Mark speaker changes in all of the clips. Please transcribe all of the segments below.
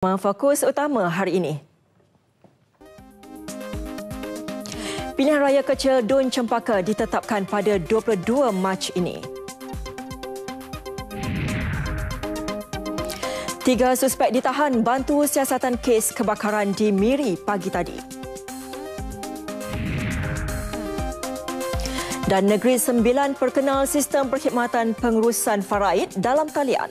Speaker 1: Fokus utama hari ini. Pilihan raya kecil Dun Cempaka ditetapkan pada 22 Mac ini. 3 suspek ditahan bantu siasatan kes kebakaran di Miri pagi tadi. Dan Negeri Sembilan perkenal sistem perkhidmatan pengurusan faraid dalam talian.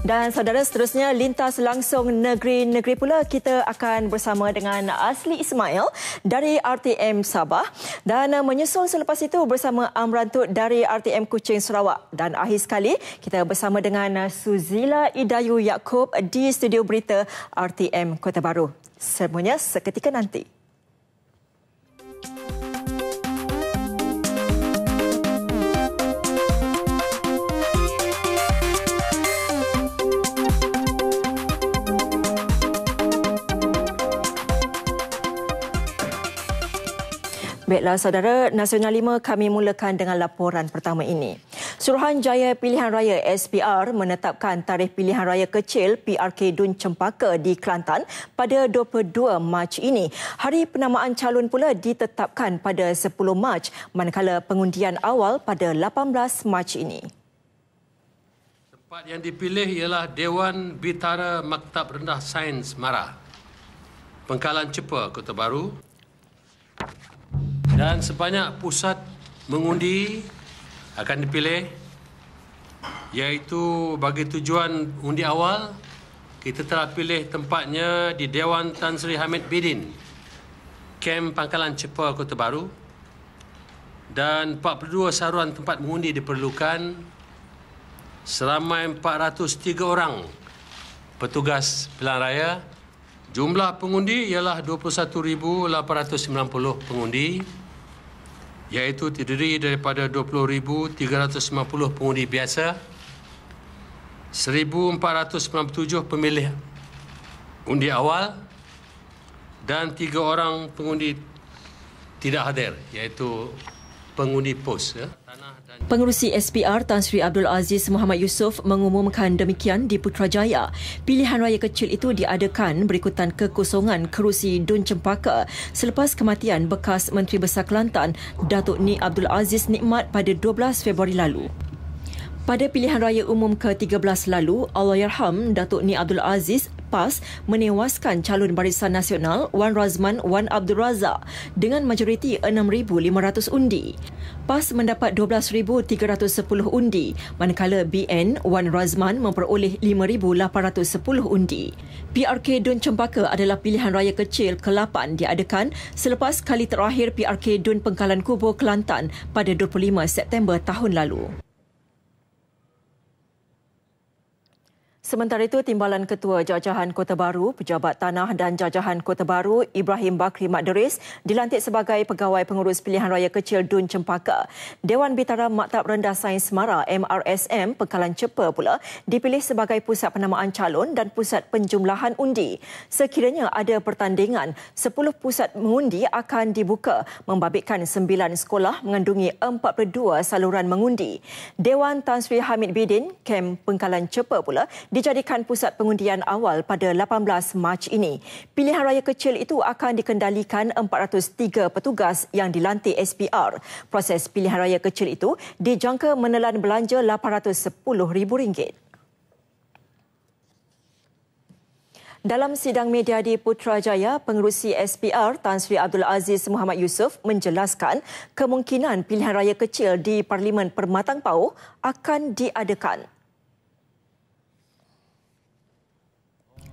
Speaker 1: Dan saudara, seterusnya lintas langsung negeri-negeri pula, kita akan bersama dengan Asli Ismail dari RTM Sabah dan menyusul selepas itu bersama Amran Tut dari RTM Kuching Sarawak, dan akhir sekali kita bersama dengan Suzila Idayu Yaakob di studio berita RTM Kota Baru. Semuanya seketika nanti. Baiklah saudara, Nasional 5 kami mulakan dengan laporan pertama ini. Suruhanjaya Pilihan Raya SPR menetapkan tarikh pilihan raya kecil PRK Dun Cempaka di Kelantan pada 22 Mac ini. Hari penamaan calon pula ditetapkan pada 10 Mac, manakala pengundian awal pada 18 Mac ini.
Speaker 2: Tempat yang dipilih ialah Dewan Bitara Maktab Rendah Sains Mara, Pengkalan Cepa, Kota Baru. Dan sebanyak pusat mengundi akan dipilih, iaitu bagi tujuan undi awal, kita telah pilih tempatnya di Dewan Tan Sri Hamid Bidin, Kem Pangkalan Cepa, Kota Baru. Dan 42 saruan tempat mengundi diperlukan, seramai 403 orang petugas pilihan raya. Jumlah pengundi ialah 21,890 pengundi, iaitu terdiri daripada 20,390 pengundi biasa, 1,497 pemilih undi awal dan 3 orang pengundi tidak hadir, iaitu pengundi pos.
Speaker 1: Pengerusi SPR Tan Sri Abdul Aziz Muhammad Yusof mengumumkan demikian di Putrajaya. Pilihan raya kecil itu diadakan berikutan kekosongan kerusi Dun Cempaka selepas kematian bekas Menteri Besar Kelantan Datuk Ni Abdul Aziz Nikmat pada 12 Februari lalu. Pada pilihan raya umum ke-13 lalu, Allahyarham Datuk Ni Abdul Aziz PAS menewaskan calon Barisan Nasional Wan Razman Wan Abdul Razak dengan majoriti 6,500 undi. PAS mendapat 12,310 undi, manakala BN Wan Razman memperoleh 5,810 undi. PRK Dun Cempaka adalah pilihan raya kecil ke-8 diadakan selepas kali terakhir PRK Dun Pengkalan Kubur Kelantan pada 25 September tahun lalu. Sementara itu, Timbalan Ketua Jajahan Kota Baru, Pejabat Tanah dan Jajahan Kota Baru, Ibrahim Bakri Makderis, dilantik sebagai Pegawai Pengurus Pilihan Raya Kecil Dun Cempaka. Dewan Bitara Maktab Rendah Sains Mara, MRSM, Pengkalan Cepa pula dipilih sebagai pusat penamaan calon dan pusat penjumlahan undi. Sekiranya ada pertandingan, 10 pusat mengundi akan dibuka, membabitkan 9 sekolah mengandungi 42 saluran mengundi. Dewan Tan Sri Hamid Bidin, Kem Pengkalan Cepa pula dijadikan pusat pengundian awal pada 18 Mac ini. Pilihan raya kecil itu akan dikendalikan 403 petugas yang dilantik SPR. Proses pilihan raya kecil itu dijangka menelan belanja RM810,000. Dalam sidang media di Putrajaya, Pengerusi SPR Tan Sri Abdul Aziz Muhammad Yusof menjelaskan kemungkinan pilihan raya kecil di Parlimen Permatang Pauh akan diadakan.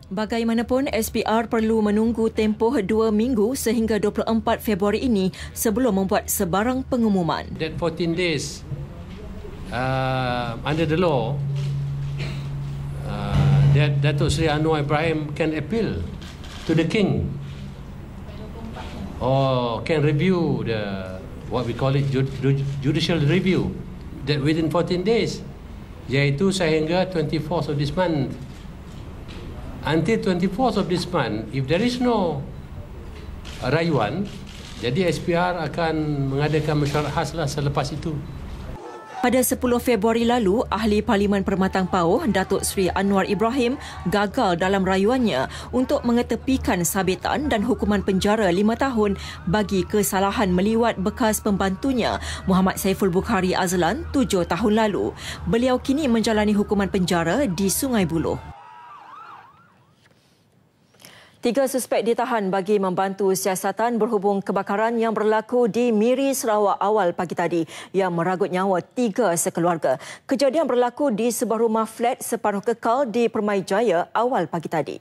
Speaker 1: Bagaimanapun, SPR perlu menunggu tempoh 2 minggu sehingga 24 Februari ini sebelum membuat sebarang pengumuman.
Speaker 2: That 14 days under the law, that Datuk Seri Anwar Ibrahim can appeal to the King or can review what we call it judicial review, that within 14 days, iaitu sehingga 24th of this month. Until 24th of this month, if there is no rayuan, jadi SPR akan mengadakan mesyuarat khaslah selepas itu.
Speaker 1: Pada 10 Februari lalu, Ahli Parlimen Permatang Pauh, Datuk Seri Anwar Ibrahim, gagal dalam rayuannya untuk mengetepikan sabitan dan hukuman penjara 5 tahun bagi kesalahan meliwat bekas pembantunya, Muhammad Saiful Bukhari Azlan, 7 tahun lalu. Beliau kini menjalani hukuman penjara di Sungai Buloh. 3 suspek ditahan bagi membantu siasatan berhubung kebakaran yang berlaku di Miri, Sarawak awal pagi tadi yang meragut nyawa 3 sekeluarga. Kejadian berlaku di sebuah rumah flat separuh kekal di Permai Jaya awal pagi tadi.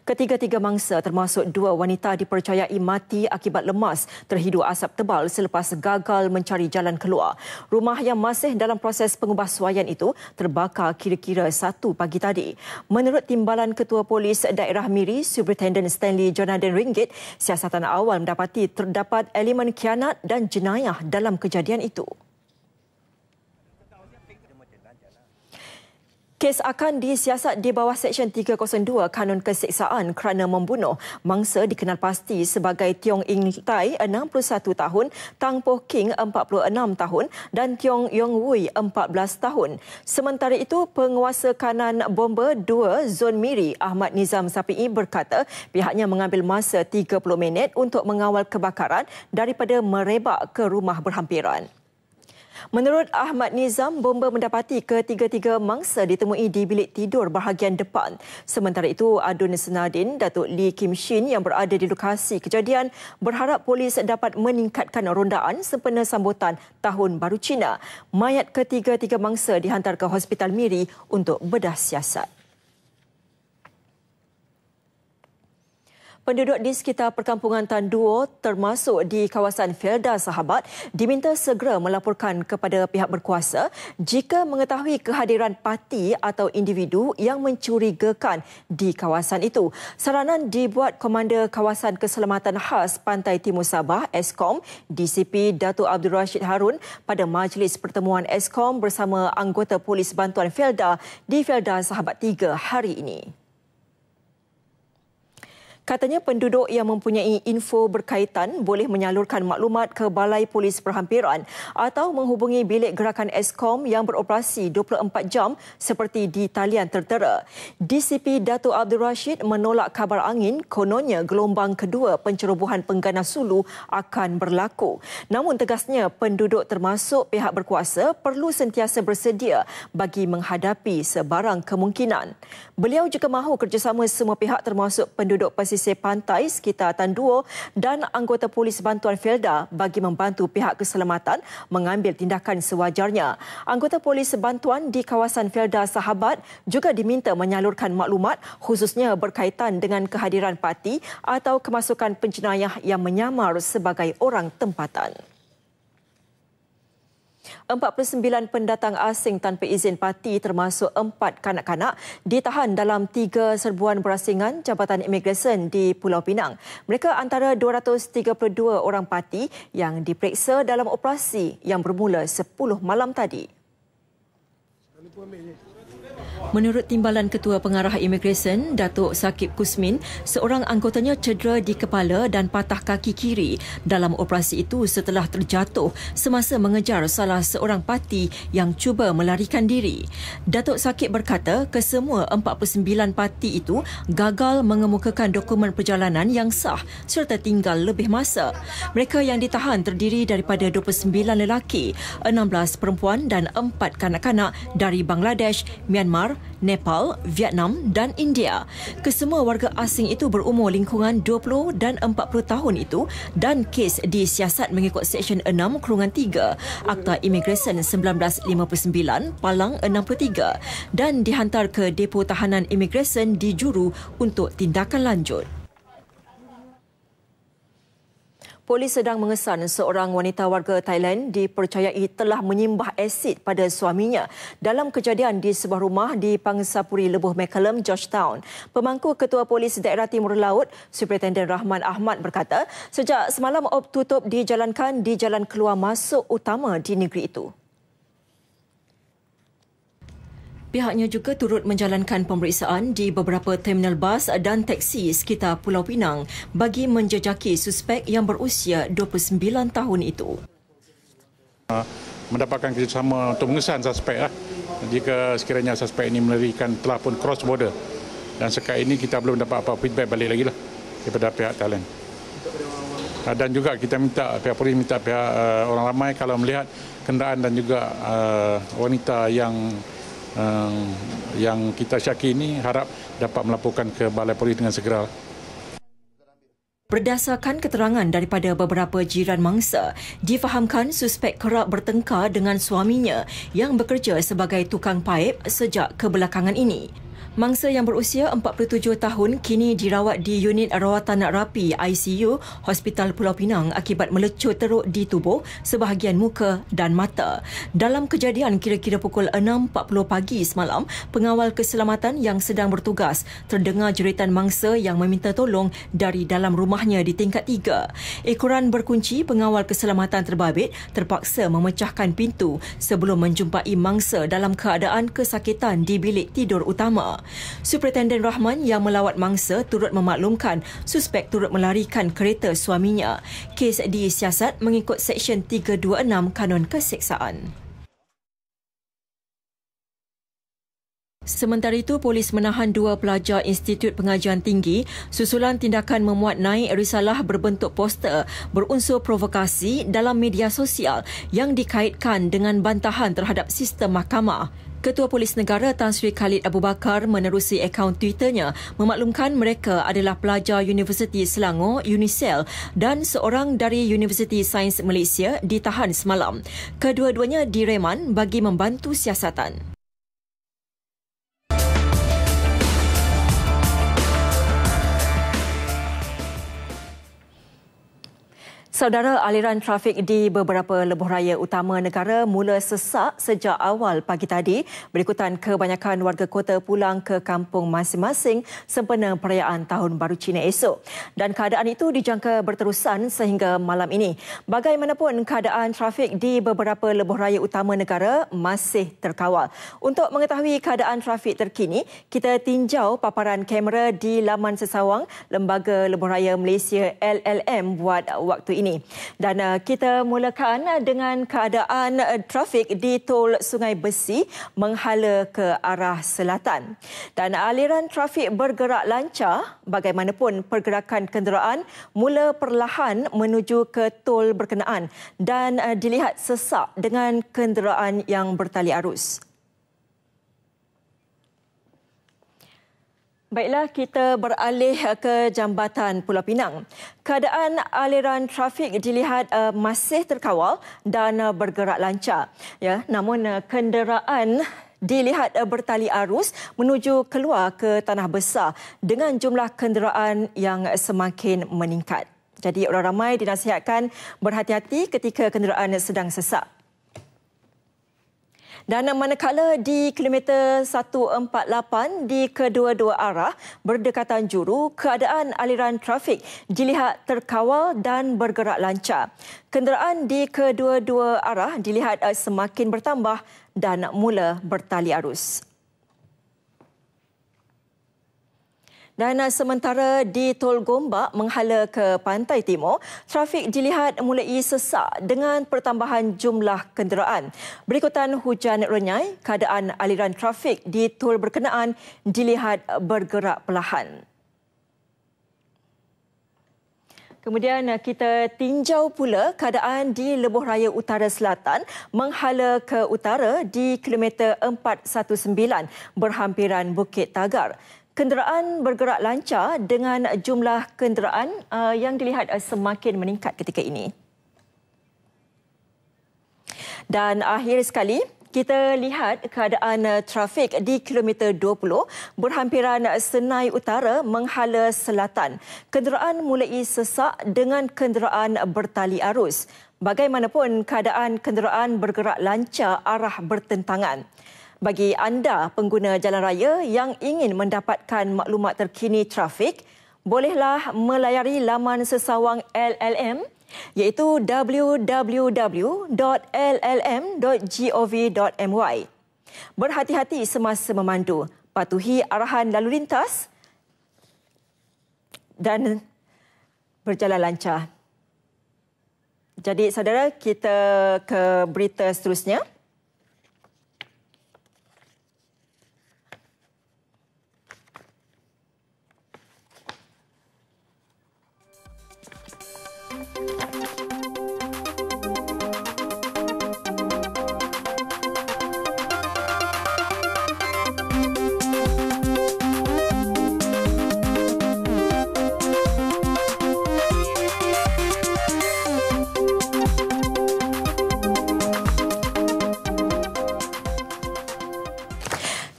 Speaker 1: Ketiga-tiga mangsa termasuk 2 wanita dipercayai mati akibat lemas terhidu asap tebal selepas gagal mencari jalan keluar. Rumah yang masih dalam proses pengubahsuaian itu terbakar kira-kira 1 pagi tadi. Menurut Timbalan Ketua Polis Daerah Miri, Superintendent Stanley Jonathan Ringgit, siasatan awal mendapati terdapat elemen khianat dan jenayah dalam kejadian itu. Kes akan disiasat di bawah Seksyen 302 Kanun Keseksaan kerana membunuh. Mangsa dikenal pasti sebagai Tiong Ing Tai, 61 tahun, Tang Poh King, 46 tahun dan Tiong Yong Wui, 14 tahun. Sementara itu, penguasa kanan bomba 2 Zon Miri, Ahmad Nizam Sapi'i berkata pihaknya mengambil masa 30 minit untuk mengawal kebakaran daripada merebak ke rumah berhampiran. Menurut Ahmad Nizam, bomba mendapati ketiga-tiga mangsa ditemui di bilik tidur bahagian depan. Sementara itu, Adun Senadin, Datuk Lee Kim Shin yang berada di lokasi kejadian berharap polis dapat meningkatkan rondaan sempena sambutan Tahun Baru Cina. Mayat ketiga-tiga mangsa dihantar ke Hospital Miri untuk bedah siasat. Penduduk di sekitar perkampungan Tan Duo termasuk di kawasan Felda Sahabat diminta segera melaporkan kepada pihak berkuasa jika mengetahui kehadiran parti atau individu yang mencurigakan di kawasan itu. Saranan dibuat Komander Kawasan Keselamatan Khas Pantai Timur Sabah, Eskom, DCP Datuk Abdul Rashid Harun pada majlis pertemuan Eskom bersama anggota Polis Bantuan Felda di Felda Sahabat 3 hari ini. Katanya penduduk yang mempunyai info berkaitan boleh menyalurkan maklumat ke Balai Polis Berhampiran atau menghubungi bilik gerakan Eskom yang beroperasi 24 jam seperti di talian tertera. DCP Datuk Abdul Rashid menolak kabar angin kononnya gelombang kedua pencerobohan pengganas Sulu akan berlaku. Namun tegasnya penduduk termasuk pihak berkuasa perlu sentiasa bersedia bagi menghadapi sebarang kemungkinan. Beliau juga mahu kerjasama semua pihak termasuk penduduk pesisir pantai sekitar Tan Duo dan anggota Polis Bantuan Felda bagi membantu pihak keselamatan mengambil tindakan sewajarnya. Anggota Polis Bantuan di kawasan Felda Sahabat juga diminta menyalurkan maklumat khususnya berkaitan dengan kehadiran parti atau kemasukan penjenayah yang menyamar sebagai orang tempatan. 49 pendatang asing tanpa izin parti termasuk 4 kanak-kanak ditahan dalam 3 serbuan berasingan Jabatan Imigresen di Pulau Pinang. Mereka antara 232 orang parti yang diperiksa dalam operasi yang bermula 10 malam tadi. Menurut Timbalan Ketua Pengarah Imigresen, Datuk Sakib Kusmin, seorang anggotanya cedera di kepala dan patah kaki kiri dalam operasi itu setelah terjatuh semasa mengejar salah seorang parti yang cuba melarikan diri. Datuk Sakib berkata kesemua 49 parti itu gagal mengemukakan dokumen perjalanan yang sah serta tinggal lebih masa. Mereka yang ditahan terdiri daripada 29 lelaki, 16 perempuan dan 4 kanak-kanak dari Bangladesh, Myanmar, Nepal, Vietnam dan India. Kesemua warga asing itu berumur lingkungan 20 dan 40 tahun itu dan kes disiasat mengikut Seksyen 6/3 Akta Imigresen 1959 Palang 63 dan dihantar ke Depo Tahanan Imigresen di Juru untuk tindakan lanjut. Polis sedang mengesan seorang wanita warga Thailand dipercayai telah menyimbah asid pada suaminya dalam kejadian di sebuah rumah di Pangsapuri Lebuh Mccallum, Georgetown. Pemangku Ketua Polis Daerah Timur Laut, Superintendent Rahman Ahmad berkata, sejak semalam op tutup dijalankan di jalan keluar masuk utama di negeri itu. Pihaknya juga turut menjalankan pemeriksaan di beberapa terminal bas dan teksi sekitar Pulau Pinang bagi menjejaki suspek yang berusia 29 tahun itu.
Speaker 3: mendapatkan kerjasama untuk mengesan suspek jika sekiranya suspek ini melarikan telah pun cross border, dan sekarang ini kita belum dapat apa feedback balik lagi daripada pihak Thailand. Dan juga kita minta pihak polis minta pihak orang ramai kalau melihat kenderaan dan juga wanita yang kita syaki ini, harap dapat melaporkan ke balai polis dengan segera.
Speaker 1: Berdasarkan keterangan daripada beberapa jiran mangsa, difahamkan suspek kerap bertengkar dengan suaminya yang bekerja sebagai tukang paip sejak kebelakangan ini. Mangsa yang berusia 47 tahun kini dirawat di unit rawatan rapi ICU Hospital Pulau Pinang akibat melecut teruk di tubuh sebahagian muka dan mata. Dalam kejadian kira-kira pukul 6.40 pagi semalam, pengawal keselamatan yang sedang bertugas terdengar jeritan mangsa yang meminta tolong dari dalam rumahnya di tingkat 3. Ekoran berkunci pengawal keselamatan terbabit terpaksa memecahkan pintu sebelum menjumpai mangsa dalam keadaan kesakitan di bilik tidur utama. Superintenden Rahman yang melawat mangsa turut memaklumkan suspek turut melarikan kereta suaminya. Kes disiasat mengikut Seksyen 326 Kanun Keseksaan. Sementara itu, polis menahan 2 pelajar Institut Pengajian Tinggi susulan tindakan memuat naik risalah berbentuk poster berunsur provokasi dalam media sosial yang dikaitkan dengan bantahan terhadap sistem mahkamah. Ketua Polis Negara Tan Sri Khalid Abu Bakar menerusi akaun Twitternya memaklumkan mereka adalah pelajar Universiti Selangor UNISEL dan seorang dari Universiti Sains Malaysia ditahan semalam. Kedua-duanya direman bagi membantu siasatan. Saudara, aliran trafik di beberapa lebuh raya utama negara mula sesak sejak awal pagi tadi berikutan kebanyakan warga kota pulang ke kampung masing-masing sempena perayaan Tahun Baru Cina esok. Dan keadaan itu dijangka berterusan sehingga malam ini. Bagaimanapun, keadaan trafik di beberapa lebuh raya utama negara masih terkawal. Untuk mengetahui keadaan trafik terkini, kita tinjau paparan kamera di laman sesawang Lembaga Lebuh Raya Malaysia LLM buat waktu ini. Dan kita mulakan dengan keadaan trafik di Tol Sungai Besi menghala ke arah selatan. Dan aliran trafik bergerak lancar, bagaimanapun pergerakan kenderaan mula perlahan menuju ke tol berkenaan dan dilihat sesak dengan kenderaan yang bertali arus. Baiklah, kita beralih ke Jambatan Pulau Pinang. Keadaan aliran trafik dilihat masih terkawal dan bergerak lancar. Ya, namun kenderaan dilihat bertali arus menuju keluar ke Tanah Besar dengan jumlah kenderaan yang semakin meningkat. Jadi orang ramai dinasihatkan berhati-hati ketika kenderaan sedang sesak. Dan manakala di kilometer 148 di kedua-dua arah berdekatan juru, keadaan aliran trafik dilihat terkawal dan bergerak lancar. Kenderaan di kedua-dua arah dilihat semakin bertambah dan mula bertali arus. Dan sementara di Tol Gombak menghala ke Pantai Timur, trafik dilihat mulai sesak dengan pertambahan jumlah kenderaan. Berikutan hujan renyai, keadaan aliran trafik di tol berkenaan dilihat bergerak perlahan. Kemudian kita tinjau pula keadaan di Lebuh Raya Utara Selatan menghala ke utara di kilometer 419 berhampiran Bukit Tagar. Kenderaan bergerak lancar dengan jumlah kenderaan yang dilihat semakin meningkat ketika ini. Dan akhir sekali, kita lihat keadaan trafik di kilometer 20 berhampiran Senai Utara menghala selatan. Kenderaan mulai sesak dengan kenderaan bertali arus. Bagaimanapun, keadaan kenderaan bergerak lancar arah bertentangan. Bagi anda pengguna jalan raya yang ingin mendapatkan maklumat terkini trafik, bolehlah melayari laman sesawang LLM iaitu www.llm.gov.my. Berhati-hati semasa memandu, patuhi arahan lalu lintas dan berjalan lancar. Jadi saudara, kita ke berita seterusnya.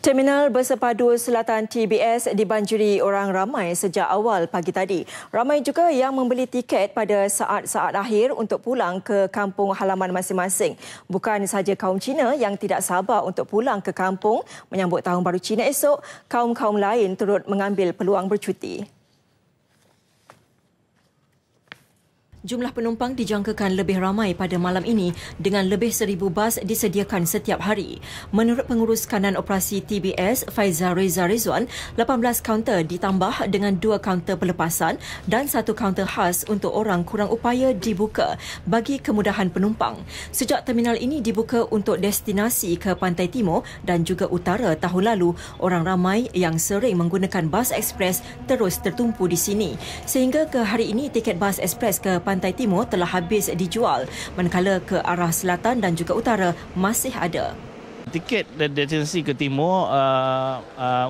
Speaker 1: Terminal Bersepadu Selatan TBS dibanjiri orang ramai sejak awal pagi tadi. Ramai juga yang membeli tiket pada saat-saat akhir untuk pulang ke kampung halaman masing-masing. Bukan sahaja kaum Cina yang tidak sabar untuk pulang ke kampung menyambut Tahun Baru Cina esok, kaum-kaum lain turut mengambil peluang bercuti. Jumlah penumpang dijangkakan lebih ramai pada malam ini dengan lebih 1,000 bas disediakan setiap hari. Menurut Pengurus Kanan Operasi TBS, Faizal Reza Rizwan, 18 kaunter ditambah dengan 2 kaunter pelepasan dan 1 kaunter khas untuk orang kurang upaya dibuka bagi kemudahan penumpang. Sejak terminal ini dibuka untuk destinasi ke Pantai Timur dan juga Utara tahun lalu, orang ramai yang sering menggunakan bas ekspres terus tertumpu di sini. Sehingga ke hari ini, tiket bas ekspres ke Pantai Timur telah habis dijual, manakala ke arah selatan dan juga utara masih ada.
Speaker 4: Tiket destinasi ke timur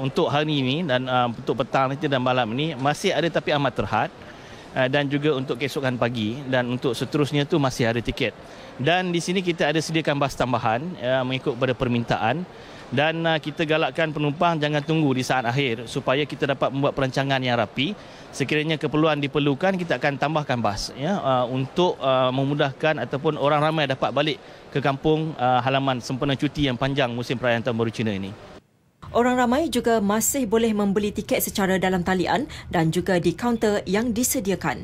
Speaker 4: untuk hari ini dan untuk petang nanti dan malam ini masih ada tapi amat terhad, dan juga untuk keesokan pagi dan untuk seterusnya tu masih ada tiket. Dan di sini kita ada sediakan bas tambahan mengikut pada permintaan, dan kita galakkan penumpang jangan tunggu di saat akhir supaya kita dapat membuat perancangan yang rapi. Sekiranya keperluan diperlukan, kita akan tambahkan bas untuk memudahkan ataupun orang ramai dapat balik ke kampung halaman sempena cuti yang panjang musim perayaan Tahun Baru Cina ini.
Speaker 1: Orang ramai juga masih boleh membeli tiket secara dalam talian dan juga di kaunter yang disediakan.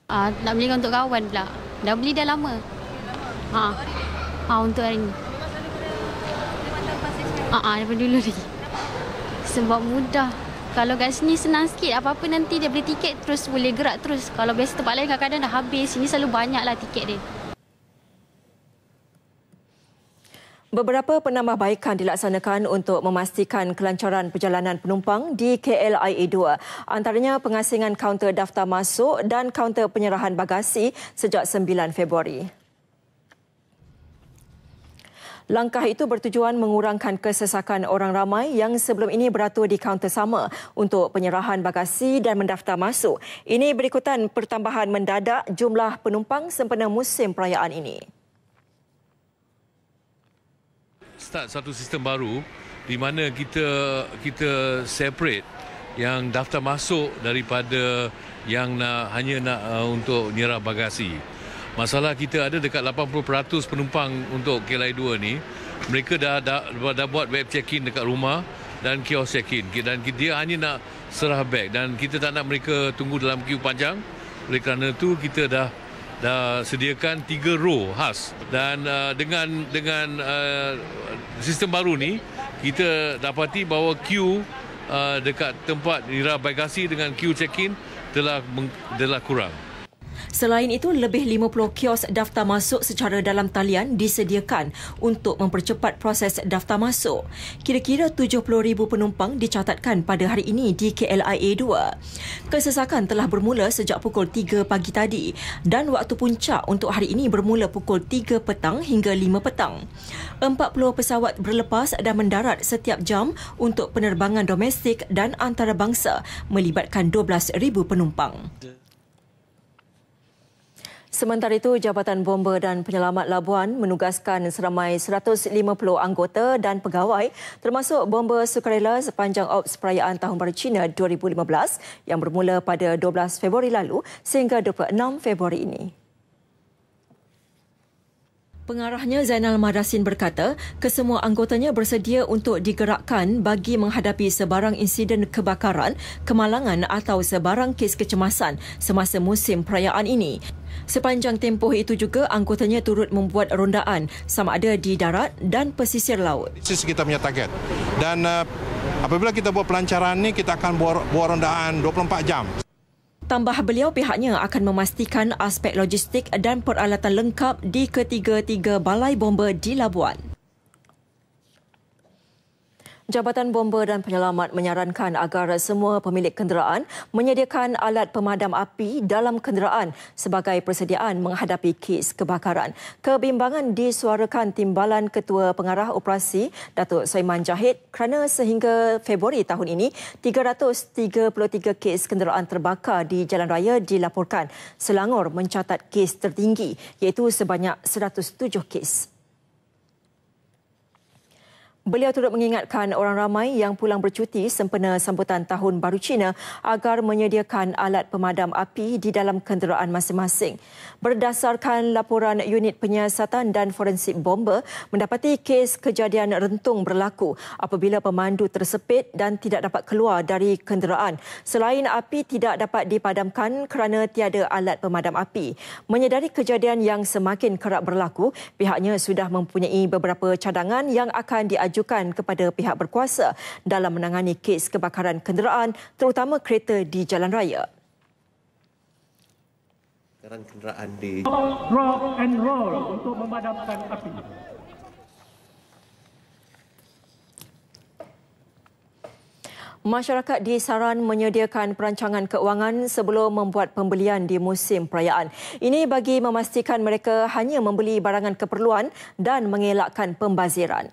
Speaker 5: Nak belikan untuk kawan pula. Dah beli dah lama. Untuk hari ini. Daripada dulu lagi. Sebab mudah. Kalau kat sini senang sikit. Apa-apa nanti dia beli tiket terus boleh gerak terus. Kalau biasa tempat lain kadang-kadang dah habis. Sini selalu banyaklah tiket dia.
Speaker 1: Beberapa penambahbaikan dilaksanakan untuk memastikan kelancaran perjalanan penumpang di KLIA 2. Antaranya pengasingan kaunter daftar masuk dan kaunter penyerahan bagasi sejak 9 Februari. Langkah itu bertujuan mengurangkan kesesakan orang ramai yang sebelum ini beratur di kaunter sama untuk penyerahan bagasi dan mendaftar masuk. Ini berikutan pertambahan mendadak jumlah penumpang sempena musim perayaan ini.
Speaker 6: Start satu sistem baru di mana kita separate yang daftar masuk daripada yang hanya nak untuk nyerah bagasi. Masalah kita ada dekat 80% penumpang untuk KLIA 2 ni, mereka dah buat web check-in dekat rumah dan kios check-in, dan dia hanya nak serah beg dan kita tak nak mereka tunggu dalam queue panjang. Oleh kerana itu kita dah sediakan 3 row khas, dan dengan sistem baru ni kita dapati bahawa queue dekat tempat nyerah bagasi dengan queue check-in telah kurang.
Speaker 1: Selain itu, lebih 50 kios daftar masuk secara dalam talian disediakan untuk mempercepat proses daftar masuk. Kira-kira 70,000 penumpang dicatatkan pada hari ini di KLIA 2. Kesesakan telah bermula sejak pukul 3 pagi tadi dan waktu puncak untuk hari ini bermula pukul 3 petang hingga 5 petang. 40 pesawat berlepas dan mendarat setiap jam untuk penerbangan domestik dan antarabangsa melibatkan 12,000 penumpang. Sementara itu, Jabatan Bomba dan Penyelamat Labuan menugaskan seramai 150 anggota dan pegawai termasuk bomba sukarela sepanjang Ops Perayaan Tahun Baru Cina 2015 yang bermula pada 12 Februari lalu sehingga 26 Februari ini. Pengarahnya Zainal Madasin berkata, kesemua anggotanya bersedia untuk digerakkan bagi menghadapi sebarang insiden kebakaran, kemalangan atau sebarang kes kecemasan semasa musim perayaan ini. Sepanjang tempoh itu juga, anggotanya turut membuat rondaan sama ada di darat dan pesisir laut.
Speaker 7: Ini kita punya target. Dan apabila kita buat pelancaran ni, kita akan buat rondaan 24 jam.
Speaker 1: Tambah beliau, pihaknya akan memastikan aspek logistik dan peralatan lengkap di ketiga-tiga balai bomba di Labuan. Jabatan Bomba dan Penyelamat menyarankan agar semua pemilik kenderaan menyediakan alat pemadam api dalam kenderaan sebagai persediaan menghadapi kes kebakaran. Kebimbangan disuarakan Timbalan Ketua Pengarah Operasi Datuk Saiman Jahid kerana sehingga Februari tahun ini 333 kes kenderaan terbakar di jalan raya dilaporkan. Selangor mencatat kes tertinggi iaitu sebanyak 107 kes. Beliau turut mengingatkan orang ramai yang pulang bercuti sempena sambutan Tahun Baru Cina agar menyediakan alat pemadam api di dalam kenderaan masing-masing. Berdasarkan laporan Unit Penyiasatan dan Forensik Bomba, mendapati kes kejadian rentung berlaku apabila pemandu tersepit dan tidak dapat keluar dari kenderaan. Selain api tidak dapat dipadamkan kerana tiada alat pemadam api. Menyedari kejadian yang semakin kerap berlaku, pihaknya sudah mempunyai beberapa cadangan yang akan diajukan kepada pihak berkuasa dalam menangani kes kebakaran kenderaan, terutama kereta di jalan raya.
Speaker 7: Kenderaan di
Speaker 8: rock and roll untuk memadamkan api.
Speaker 1: Masyarakat disaran menyediakan perancangan keuangan sebelum membuat pembelian di musim perayaan. Ini bagi memastikan mereka hanya membeli barangan keperluan dan mengelakkan pembaziran.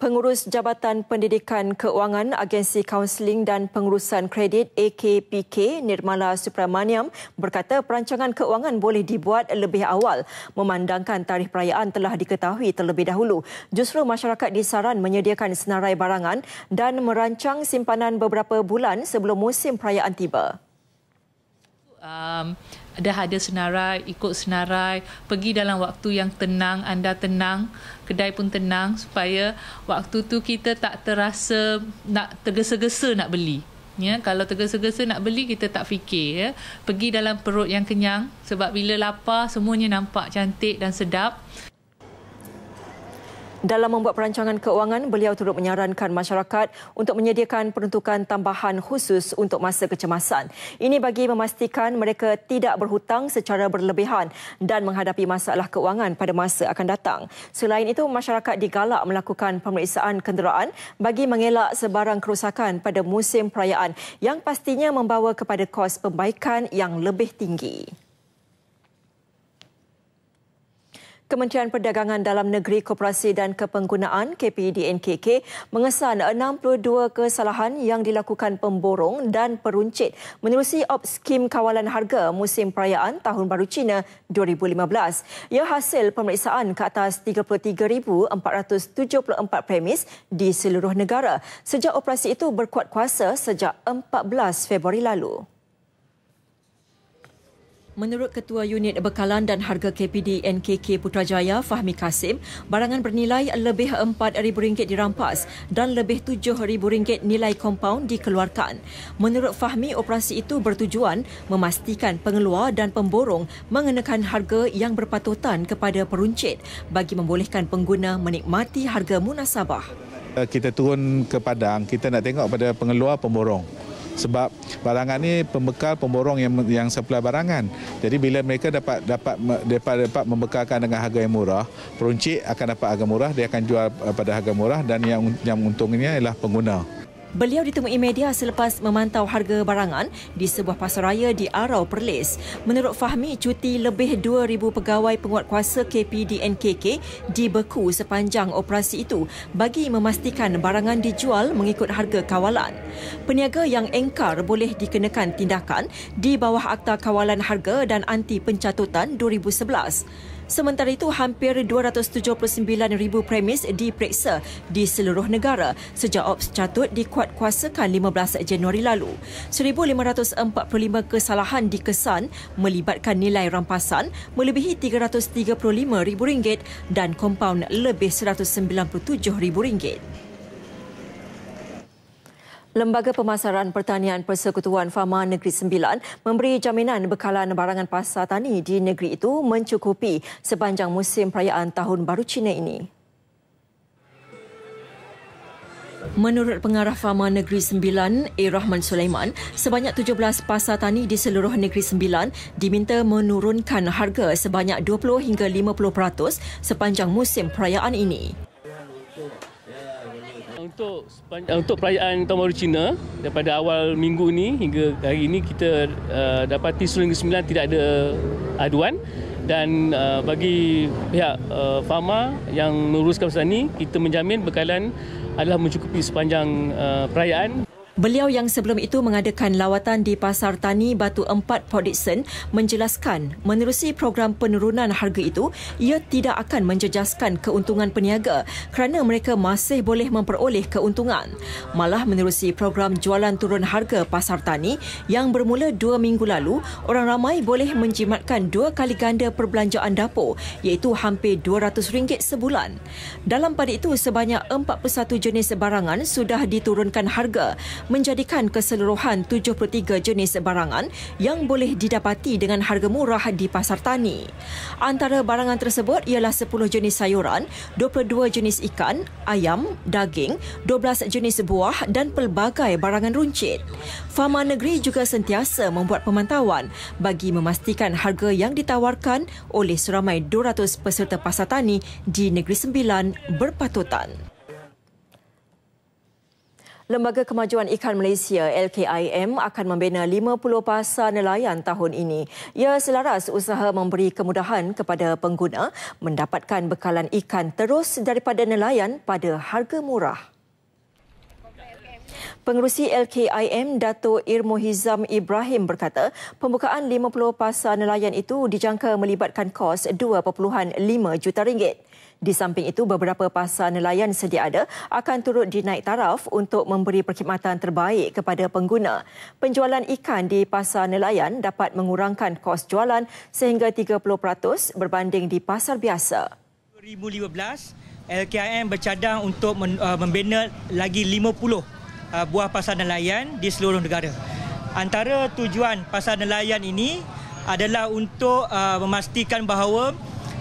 Speaker 1: Pengurus Jabatan Pendidikan Keuangan, Agensi Kaunseling dan Pengurusan Kredit AKPK, Nirmala Supramaniam berkata perancangan keuangan boleh dibuat lebih awal memandangkan tarikh perayaan telah diketahui terlebih dahulu. Justru masyarakat disaran menyediakan senarai barangan dan merancang simpanan beberapa bulan sebelum musim perayaan tiba.
Speaker 9: Dah ada senarai, ikut senarai, pergi dalam waktu yang tenang, anda tenang, kedai pun tenang supaya waktu tu kita tak terasa nak tergesa-gesa nak beli. Ya, kalau tergesa-gesa nak beli kita tak fikir, ya. Pergi dalam perut yang kenyang sebab bila lapar semuanya nampak cantik dan sedap.
Speaker 1: Dalam membuat perancangan keuangan, beliau turut menyarankan masyarakat untuk menyediakan peruntukan tambahan khusus untuk masa kecemasan. Ini bagi memastikan mereka tidak berhutang secara berlebihan dan menghadapi masalah keuangan pada masa akan datang. Selain itu, masyarakat digalak melakukan pemeriksaan kenderaan bagi mengelak sebarang kerosakan pada musim perayaan yang pastinya membawa kepada kos pembaikan yang lebih tinggi. Kementerian Perdagangan Dalam Negeri, Koperasi dan Kepenggunaan KPDNKK mengesan 62 kesalahan yang dilakukan pemborong dan peruncit menerusi skim kawalan harga musim perayaan Tahun Baru Cina 2015. Ia hasil pemeriksaan ke atas 33,474 premis di seluruh negara sejak operasi itu berkuat kuasa sejak 14 Februari lalu. Menurut Ketua Unit Bekalan dan Harga KPDNKK Putrajaya, Fahmi Kasim, barangan bernilai lebih RM4,000 dirampas dan lebih RM7,000 nilai kompaun dikeluarkan. Menurut Fahmi, operasi itu bertujuan memastikan pengeluar dan pemborong mengenakan harga yang berpatutan kepada peruncit bagi membolehkan pengguna menikmati harga munasabah.
Speaker 10: Kita turun ke padang, kita nak tengok pada pengeluar pemborong. Sebab barangan ni pembekal pemborong yang supply barangan. Jadi bila mereka dapat membekalkan dengan harga yang murah, peruncit akan dapat harga murah, dia akan jual pada harga murah dan yang untungnya ialah pengguna.
Speaker 1: Beliau ditemui media selepas memantau harga barangan di sebuah pasaraya di Arau Perlis. Menurut Fahmi, cuti lebih 2,000 pegawai penguatkuasa KPDNKK dibeku sepanjang operasi itu bagi memastikan barangan dijual mengikut harga kawalan. Peniaga yang engkar boleh dikenakan tindakan di bawah Akta Kawalan Harga dan Anti Pencatutan 2011. Sementara itu, hampir 279,000 premis diperiksa di seluruh negara sejak ops catut dikuatkuasakan 15 Januari lalu. 1,545 kesalahan dikesan melibatkan nilai rampasan melebihi RM335,000 dan kompaun lebih RM197,000. Lembaga Pemasaran Pertanian Persekutuan Fama Negeri Sembilan memberi jaminan bekalan barangan pasar tani di negeri itu mencukupi sepanjang musim perayaan Tahun Baru Cina ini. Menurut Pengarah Fama Negeri Sembilan, A. Rahman Sulaiman, sebanyak 17 pasar tani di seluruh Negeri Sembilan diminta menurunkan harga sebanyak 20 hingga 50% sepanjang musim perayaan ini.
Speaker 11: Untuk perayaan Tahun Baru Cina, daripada awal minggu ini hingga hari ini kita dapati seluruh Negeri Sembilan tidak ada aduan. Dan bagi pihak Fama yang menguruskan pasar tani, kita menjamin bekalan adalah mencukupi sepanjang perayaan.
Speaker 1: Beliau yang sebelum itu mengadakan lawatan di Pasar Tani Batu Empat Port Dickson menjelaskan menerusi program penurunan harga itu, ia tidak akan menjejaskan keuntungan peniaga kerana mereka masih boleh memperoleh keuntungan. Malah menerusi program jualan turun harga Pasar Tani yang bermula 2 minggu lalu, orang ramai boleh menjimatkan 2 kali ganda perbelanjaan dapur iaitu hampir RM200 sebulan. Dalam pada itu, sebanyak 41 jenis barangan sudah diturunkan harga, menjadikan keseluruhan 73 jenis barangan yang boleh didapati dengan harga murah di pasar tani. Antara barangan tersebut ialah 10 jenis sayuran, 22 jenis ikan, ayam, daging, 12 jenis buah dan pelbagai barangan runcit. Fama Negeri juga sentiasa membuat pemantauan bagi memastikan harga yang ditawarkan oleh seramai 200 peserta pasar tani di Negeri Sembilan berpatutan. Lembaga Kemajuan Ikan Malaysia LKIM akan membina 50 pasar nelayan tahun ini. Ia selaras usaha memberi kemudahan kepada pengguna mendapatkan bekalan ikan terus daripada nelayan pada harga murah. Pengerusi LKIM Dato' Irmo Hizam Ibrahim berkata, pembukaan 50 pasar nelayan itu dijangka melibatkan kos RM2.5 juta. Di samping itu, beberapa pasar nelayan sedia ada akan turut dinaik taraf untuk memberi perkhidmatan terbaik kepada pengguna. Penjualan ikan di pasar nelayan dapat mengurangkan kos jualan sehingga 30% berbanding di pasar biasa.
Speaker 12: 2015, LKIM bercadang untuk membina lagi 50 buah pasar nelayan di seluruh negara. Antara tujuan pasar nelayan ini adalah untuk memastikan bahawa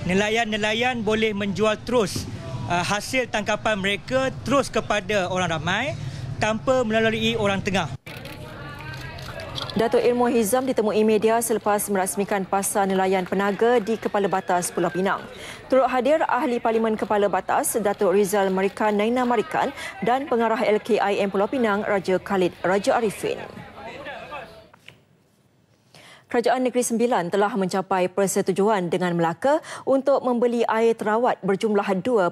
Speaker 12: nelayan-nelayan boleh menjual terus hasil tangkapan mereka terus kepada orang ramai tanpa melalui orang tengah.
Speaker 1: Dato' Irmo Hizam ditemui media selepas merasmikan Pasar Nelayan Penaga di Kepala Batas Pulau Pinang. Turut hadir Ahli Parlimen Kepala Batas Dato' Rizal Marikan Naina Marikan dan Pengarah LKIM Pulau Pinang Raja Khalid Raja Arifin. Kerajaan Negeri Sembilan telah mencapai persetujuan dengan Melaka untuk membeli air terawat berjumlah 2.2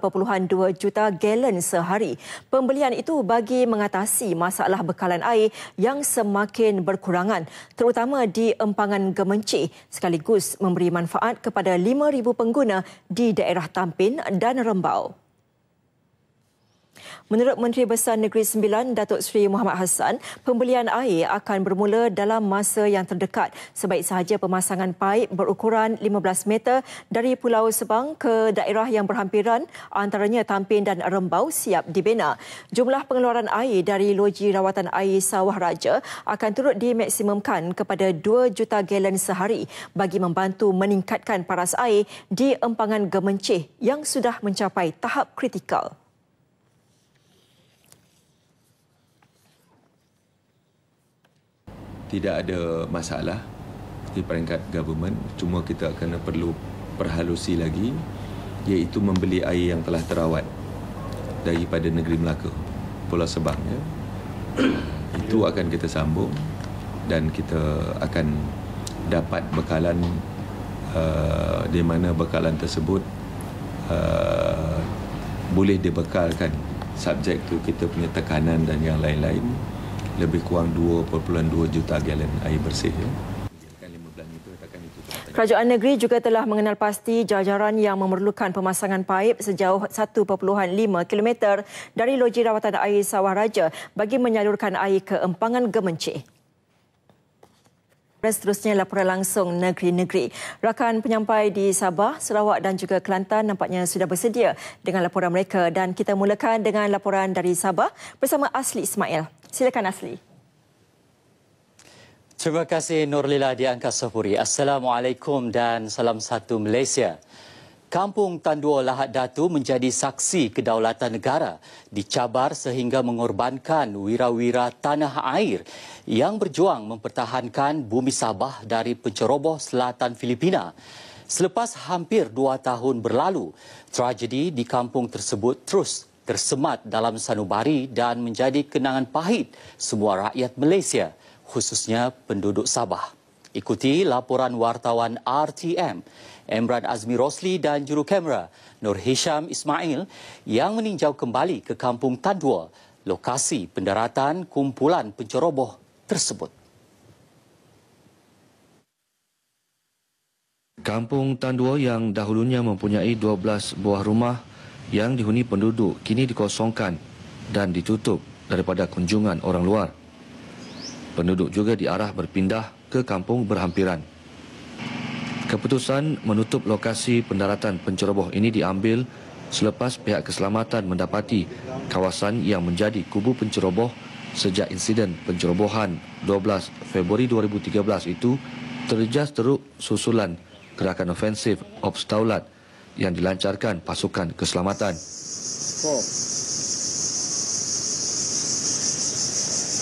Speaker 1: juta galen sehari. Pembelian itu bagi mengatasi masalah bekalan air yang semakin berkurangan, terutama di empangan Gemencih, sekaligus memberi manfaat kepada 5,000 pengguna di daerah Tampin dan Rembau. Menurut Menteri Besar Negeri Sembilan, Datuk Seri Muhammad Hassan, pembelian air akan bermula dalam masa yang terdekat. Sebaik sahaja pemasangan paip berukuran 15 meter dari Pulau Sebang ke daerah yang berhampiran, antaranya Tampin dan Rembau, siap dibina. Jumlah pengeluaran air dari loji rawatan air Sawah Raja akan turut dimaksimumkan kepada 2 juta galen sehari bagi membantu meningkatkan paras air di empangan Gemencih yang sudah mencapai tahap kritikal.
Speaker 13: Tidak ada masalah di peringkat government, cuma kita kena perlu perhalusi lagi, iaitu membeli air yang telah terawat daripada negeri Melaka, Pulau Sebang. Ya. Itu akan kita sambung dan kita akan dapat bekalan di mana bekalan tersebut boleh dibekalkan subjek tu kita punya tekanan dan yang lain-lain. Lebih kurang 2.2 juta galen air bersih.
Speaker 1: Kerajaan negeri juga telah mengenal pasti jajaran yang memerlukan pemasangan paip sejauh 1.5 km dari loji rawatan air Sawah Raja bagi menyalurkan air ke empangan Gemencih. Seterusnya laporan langsung negeri-negeri. Rakan penyampai di Sabah, Sarawak dan juga Kelantan nampaknya sudah bersedia dengan laporan mereka dan kita mulakan dengan laporan dari Sabah bersama Asli Ismail. Silakan Asli.
Speaker 14: Terima kasih Nurlila di Angkasa Puri. Assalamualaikum dan salam satu Malaysia. Kampung Tan Dua Lahad Datu menjadi saksi kedaulatan negara, dicabar sehingga mengorbankan wira-wira tanah air yang berjuang mempertahankan bumi Sabah dari penceroboh selatan Filipina. Selepas hampir 2 tahun berlalu, tragedi di kampung tersebut terus tersemat dalam sanubari dan menjadi kenangan pahit semua rakyat Malaysia, khususnya penduduk Sabah. Ikuti laporan wartawan RTM, Emran Azmi Rosli dan juru kamera Nur Hisham Ismail yang meninjau kembali ke Kampung Tan Dua, lokasi pendaratan kumpulan penceroboh tersebut.
Speaker 15: Kampung Tan Dua yang dahulunya mempunyai 12 buah rumah yang dihuni penduduk kini dikosongkan dan ditutup daripada kunjungan orang luar. Penduduk juga diarah berpindah ke kampung berhampiran. Keputusan menutup lokasi pendaratan penceroboh ini diambil selepas pihak keselamatan mendapati kawasan yang menjadi kubu penceroboh sejak insiden pencerobohan 12 Februari 2013 itu terjejas teruk susulan gerakan ofensif Ops Daulat yang dilancarkan pasukan keselamatan.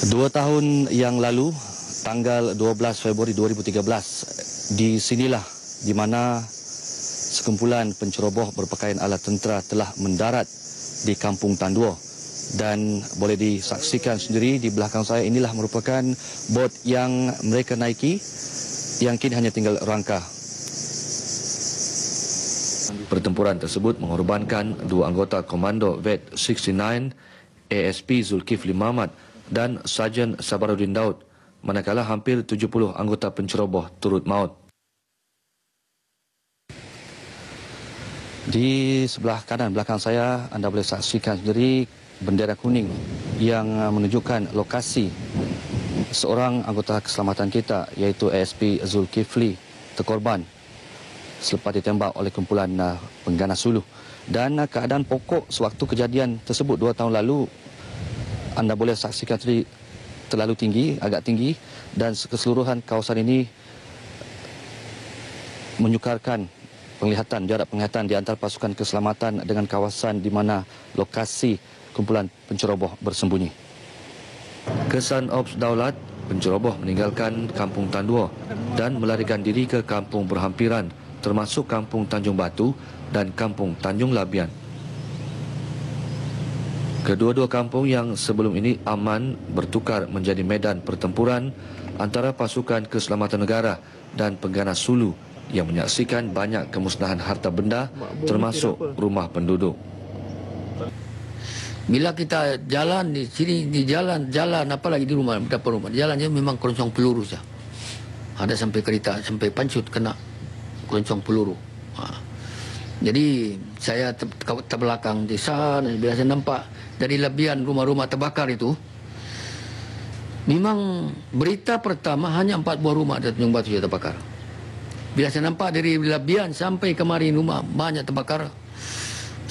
Speaker 15: 2 tahun yang lalu, tanggal 12 Februari 2013, di sinilah di mana sekumpulan penceroboh berpakaian ala tentera telah mendarat di Kampung Tan Dua. Dan boleh disaksikan sendiri di belakang saya inilah merupakan bot yang mereka naiki yang kini hanya tinggal rangka. Pertempuran tersebut mengorbankan 2 anggota Komando Vet 69, ASP Zulkifli Mamat dan Sarjan Sabaruddin Daud, manakala hampir 70 anggota penceroboh turut maut. Di sebelah kanan belakang saya, anda boleh saksikan sendiri bendera kuning yang menunjukkan lokasi seorang anggota keselamatan kita, iaitu ASP Zulkifli, terkorban selepas ditembak oleh kumpulan pengganas suluh. Dan keadaan pokok sewaktu kejadian tersebut 2 tahun lalu, anda boleh saksikan tadi terlalu tinggi, agak tinggi, dan keseluruhan kawasan ini menyukarkan jarak penglihatan di antara pasukan keselamatan dengan kawasan di mana lokasi kumpulan penceroboh bersembunyi. Kesan Ops Daulat, penceroboh meninggalkan Kampung Tan Dua dan melarikan diri ke kampung berhampiran, termasuk Kampung Tanjung Batu dan Kampung Tanjung Labian. Kedua-dua kampung yang sebelum ini aman bertukar menjadi medan pertempuran antara pasukan keselamatan negara dan pengganas sulu yang menyaksikan banyak kemusnahan harta benda termasuk rumah penduduk.
Speaker 16: Bila kita jalan di sini, di jalan apalagi di rumah, beberapa rumah, jalannya memang keroncong peluru saja. Ada sampai kereta, sampai pancut kena keroncong peluru. Jadi saya terbelakang di sana, bila saya nampak dari lebihan rumah-rumah terbakar itu, memang berita pertama hanya 4 buah rumah di Tanjung Batu yang terbakar. Bila saya nampak dari lebihan sampai kemarin rumah banyak terbakar,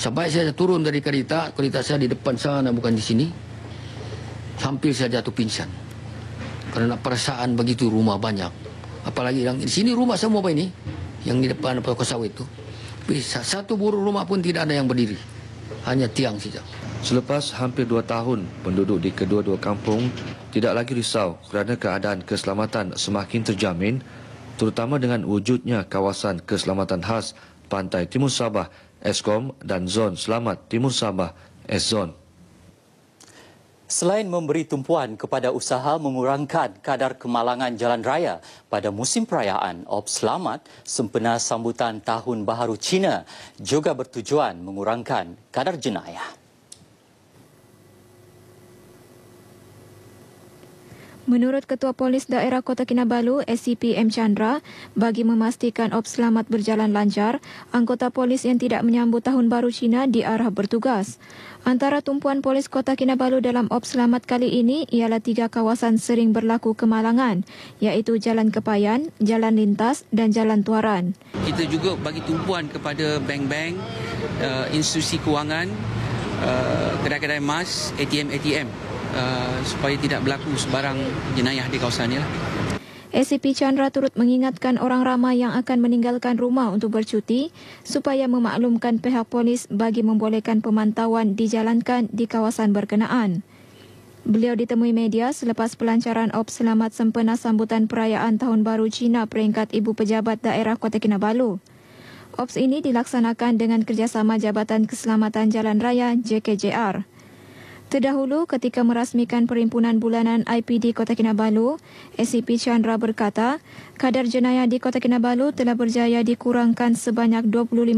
Speaker 16: sampai saya turun dari kereta saya di depan sana bukan di sini, hampir saya jatuh pingsan. Karena perasaan begitu rumah banyak. Apalagi yang di sini rumah semua apa ini, yang di depan pokok sawit itu. Bisa 1 buruh rumah pun tidak ada yang berdiri, hanya tiang saja.
Speaker 15: Selepas hampir 2 tahun, penduduk di kedua-dua kampung tidak lagi risau kerana keadaan keselamatan semakin terjamin, terutama dengan wujudnya kawasan keselamatan khas Pantai Timur Sabah, Eskom, dan Zon Selamat Timur Sabah, S-Zon.
Speaker 14: Selain memberi tumpuan kepada usaha mengurangkan kadar kemalangan jalan raya pada musim perayaan, Ops Selamat sempena sambutan Tahun Baharu Cina juga bertujuan mengurangkan kadar jenayah.
Speaker 17: Menurut Ketua Polis Daerah Kota Kinabalu, SCP M. Chandra, bagi memastikan Ops Selamat berjalan lancar, anggota polis yang tidak menyambut Tahun Baru Cina diarah bertugas. Antara tumpuan polis Kota Kinabalu dalam Ops Selamat kali ini ialah 3 kawasan sering berlaku kemalangan, iaitu Jalan Kepayan, Jalan Lintas dan Jalan Tuaran.
Speaker 18: Kita juga bagi tumpuan kepada bank-bank, institusi kewangan, kedai-kedai emas, ATM, supaya tidak berlaku sebarang jenayah di kawasan ini.
Speaker 17: SCP Chandra turut mengingatkan orang ramai yang akan meninggalkan rumah untuk bercuti supaya memaklumkan pihak polis bagi membolehkan pemantauan dijalankan di kawasan berkenaan. Beliau ditemui media selepas pelancaran Ops Selamat Sempena Sambutan Perayaan Tahun Baru Cina peringkat Ibu Pejabat Daerah Kota Kinabalu. Ops ini dilaksanakan dengan kerjasama Jabatan Keselamatan Jalan Raya JKJR. Terdahulu, ketika merasmikan Perhimpunan Bulanan IPD Kota Kinabalu, SCP Chandra berkata, kadar jenayah di Kota Kinabalu telah berjaya dikurangkan sebanyak 25%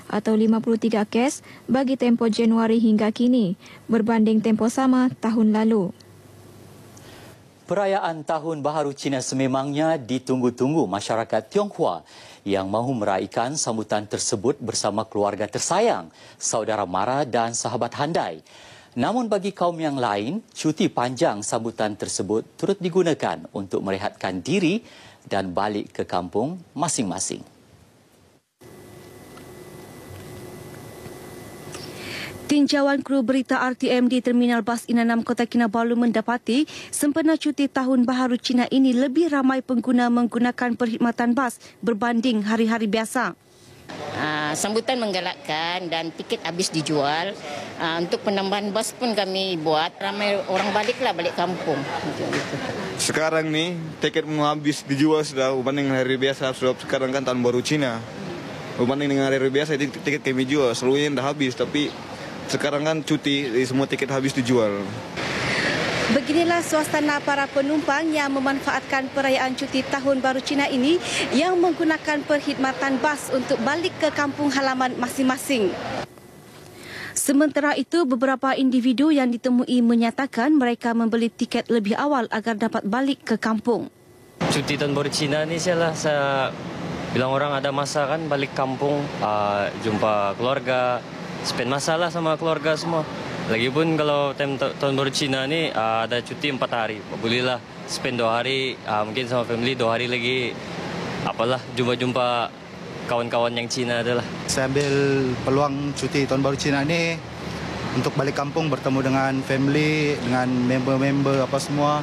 Speaker 17: atau 53 kes bagi tempoh Januari hingga kini, berbanding tempoh sama tahun lalu.
Speaker 14: Perayaan Tahun Baharu Cina sememangnya ditunggu-tunggu masyarakat Tionghoa yang mahu meraihkan sambutan tersebut bersama keluarga tersayang, saudara mara dan sahabat handai. Namun bagi kaum yang lain, cuti panjang sambutan tersebut turut digunakan untuk merehatkan diri dan balik ke kampung masing-masing.
Speaker 19: Tinjauan kru berita RTM di Terminal Bas Inanam Kota Kinabalu mendapati sempena cuti Tahun Baharu Cina ini lebih ramai pengguna menggunakan perkhidmatan bas berbanding hari-hari biasa.
Speaker 20: Sambutan menggalakkan dan tiket habis dijual. Untuk penambahan bas pun kami buat. Ramai orang baliklah balik kampung.
Speaker 21: Sekarang nih tiket mau habis dijual sudah berbanding hari biasa. Sudah sekarang kan Tahun Baru Cina. Berbanding dengan hari biasa tiket kami jual. Seluruhnya dah habis tapi sekarang kan cuti semua tiket habis dijual.
Speaker 19: Beginilah suasana para penumpang yang memanfaatkan perayaan cuti Tahun Baru Cina ini yang menggunakan perkhidmatan bas untuk balik ke kampung halaman masing-masing. Sementara itu, beberapa individu yang ditemui menyatakan mereka membeli tiket lebih awal agar dapat balik ke kampung.
Speaker 22: Cuti Tahun Baru Cina ni saya bilang orang ada masa kan balik kampung, jumpa keluarga, spend masa lah sama keluarga semua. Lagipun kalau Tahun Baru Cina ni ada cuti 4 hari. Bolehlah spend 2 hari, mungkin sama family 2 hari lagi. Apalah, jumpa-jumpa kawan-kawan yang Cina adalah.
Speaker 23: Saya ambil peluang cuti Tahun Baru Cina ni untuk balik kampung bertemu dengan family, dengan member-member apa semua.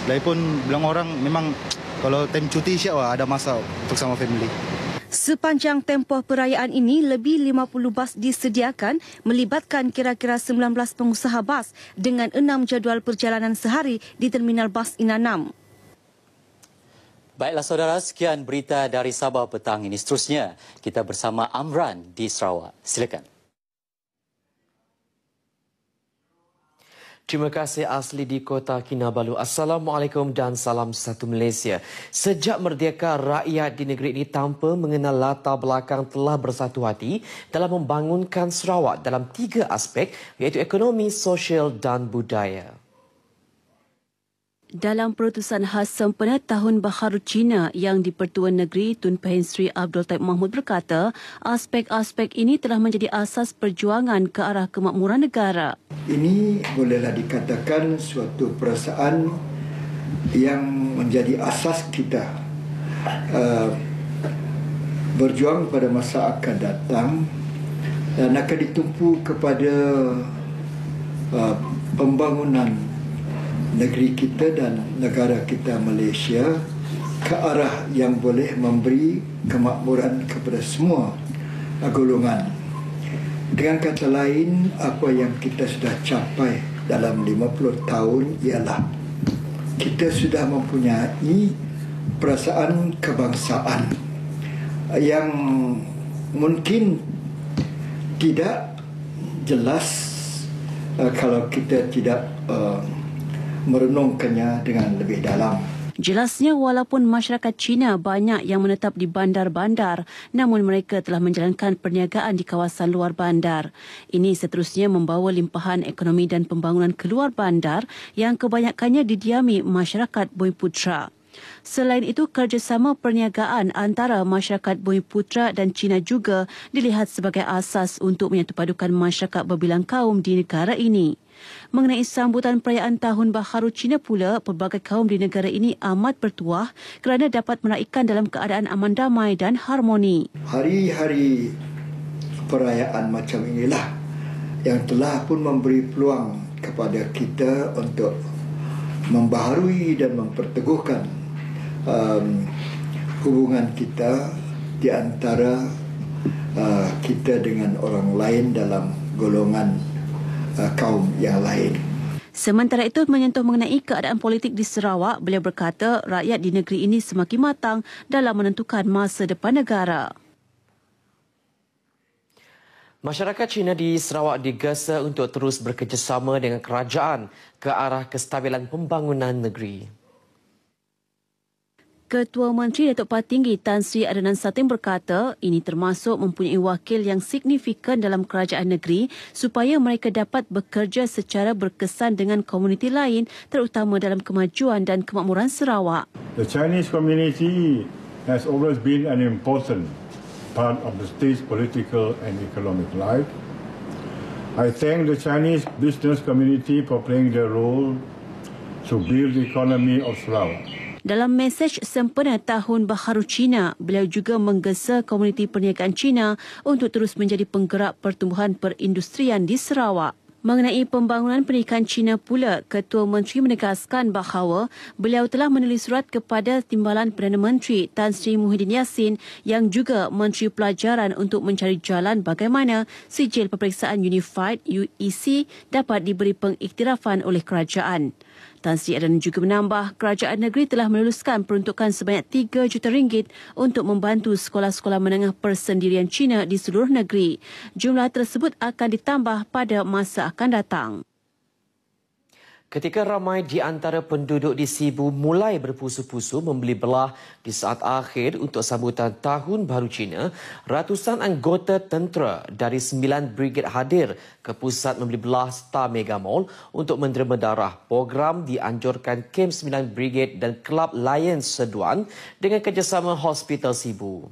Speaker 23: Lagipun bilang orang memang kalau time cuti siap lah, ada masa untuk sama family.
Speaker 19: Sepanjang tempoh perayaan ini, lebih 50 bas disediakan melibatkan kira-kira 19 pengusaha bas dengan 6 jadual perjalanan sehari di Terminal Bas Inanam.
Speaker 14: Baiklah saudara, sekian berita dari Sabah petang ini. Seterusnya, kita bersama Amran di Sarawak. Silakan.
Speaker 24: Terima kasih Asli di Kota Kinabalu. Assalamualaikum dan salam satu Malaysia. Sejak merdeka, rakyat di negeri ini tanpa mengenal latar belakang telah bersatu hati dalam membangunkan Sarawak dalam 3 aspek iaitu ekonomi, sosial dan budaya.
Speaker 19: Dalam perutusan khas sempena Tahun Baharu Cina yang di-Pertuan Negeri Tun Pehin Sri Abdul Taib Mahmud berkata, aspek-aspek ini telah menjadi asas perjuangan ke arah kemakmuran negara.
Speaker 25: Ini bolehlah dikatakan suatu perasaan yang menjadi asas kita berjuang pada masa akan datang dan akan ditumpu kepada pembangunan negeri kita dan negara kita Malaysia ke arah yang boleh memberi kemakmuran kepada semua golongan. Dengan kata lain, apa yang kita sudah capai dalam 50 tahun ialah kita sudah mempunyai perasaan kebangsaan yang mungkin tidak jelas kalau kita tidak merenungkannya dengan lebih dalam.
Speaker 19: Jelasnya, walaupun masyarakat Cina banyak yang menetap di bandar-bandar, namun mereka telah menjalankan perniagaan di kawasan luar bandar. Ini seterusnya membawa limpahan ekonomi dan pembangunan keluar bandar yang kebanyakannya didiami masyarakat Bumiputera. Selain itu, kerjasama perniagaan antara masyarakat Bumiputera dan Cina juga dilihat sebagai asas untuk menyatupadukan masyarakat berbilang kaum di negara ini. Mengenai sambutan perayaan Tahun Baharu Cina pula, pelbagai kaum di negara ini amat bertuah kerana dapat meraihkan dalam keadaan aman damai dan harmoni.
Speaker 25: Hari-hari perayaan macam inilah yang telah pun memberi peluang kepada kita untuk membaharui dan memperteguhkan hubungan kita di antara kita dengan orang lain dalam golongan kaum yang lain.
Speaker 19: Sementara itu, menyentuh mengenai keadaan politik di Sarawak, beliau berkata rakyat di negeri ini semakin matang dalam menentukan masa depan negara.
Speaker 24: Masyarakat Cina di Sarawak digesa untuk terus bekerjasama dengan kerajaan ke arah kestabilan pembangunan negeri. Ketua Menteri Datuk Patinggi Tan Sri Adnan Satin berkata ini termasuk mempunyai wakil yang signifikan dalam kerajaan negeri supaya mereka dapat bekerja secara berkesan dengan komuniti lain terutama dalam kemajuan dan kemakmuran Sarawak.
Speaker 8: The Chinese community has always been an important part of the state's political and economic life. I thank the Chinese business community for playing their role to build the economy of Sarawak.
Speaker 19: Dalam mesej sempena Tahun Baharu Cina, beliau juga menggesa komuniti perniagaan Cina untuk terus menjadi penggerak pertumbuhan perindustrian di Sarawak. Mengenai pembangunan pernikahan Cina pula, Ketua Menteri menegaskan bahawa beliau telah menulis surat kepada Timbalan Perdana Menteri Tan Sri Muhyiddin Yassin yang juga Menteri Pelajaran untuk mencari jalan bagaimana sijil peperiksaan Unified UEC dapat diberi pengiktirafan oleh kerajaan. Tan Sri Adnan juga menambah kerajaan negeri telah meluluskan peruntukan sebanyak RM3 juta untuk membantu sekolah-sekolah menengah persendirian Cina di seluruh negeri. Jumlah tersebut akan ditambah pada masa akan datang.
Speaker 24: Ketika ramai di antara penduduk di Sibu mulai berpusu-pusu membeli belah di saat akhir untuk sambutan Tahun Baru Cina, ratusan anggota tentera dari 9 brigade hadir ke pusat membeli belah Star Mega Mall untuk menderma darah. Program dianjurkan Kem 9 Brigade dan Kelab Lions Seduan dengan kerjasama Hospital Sibu.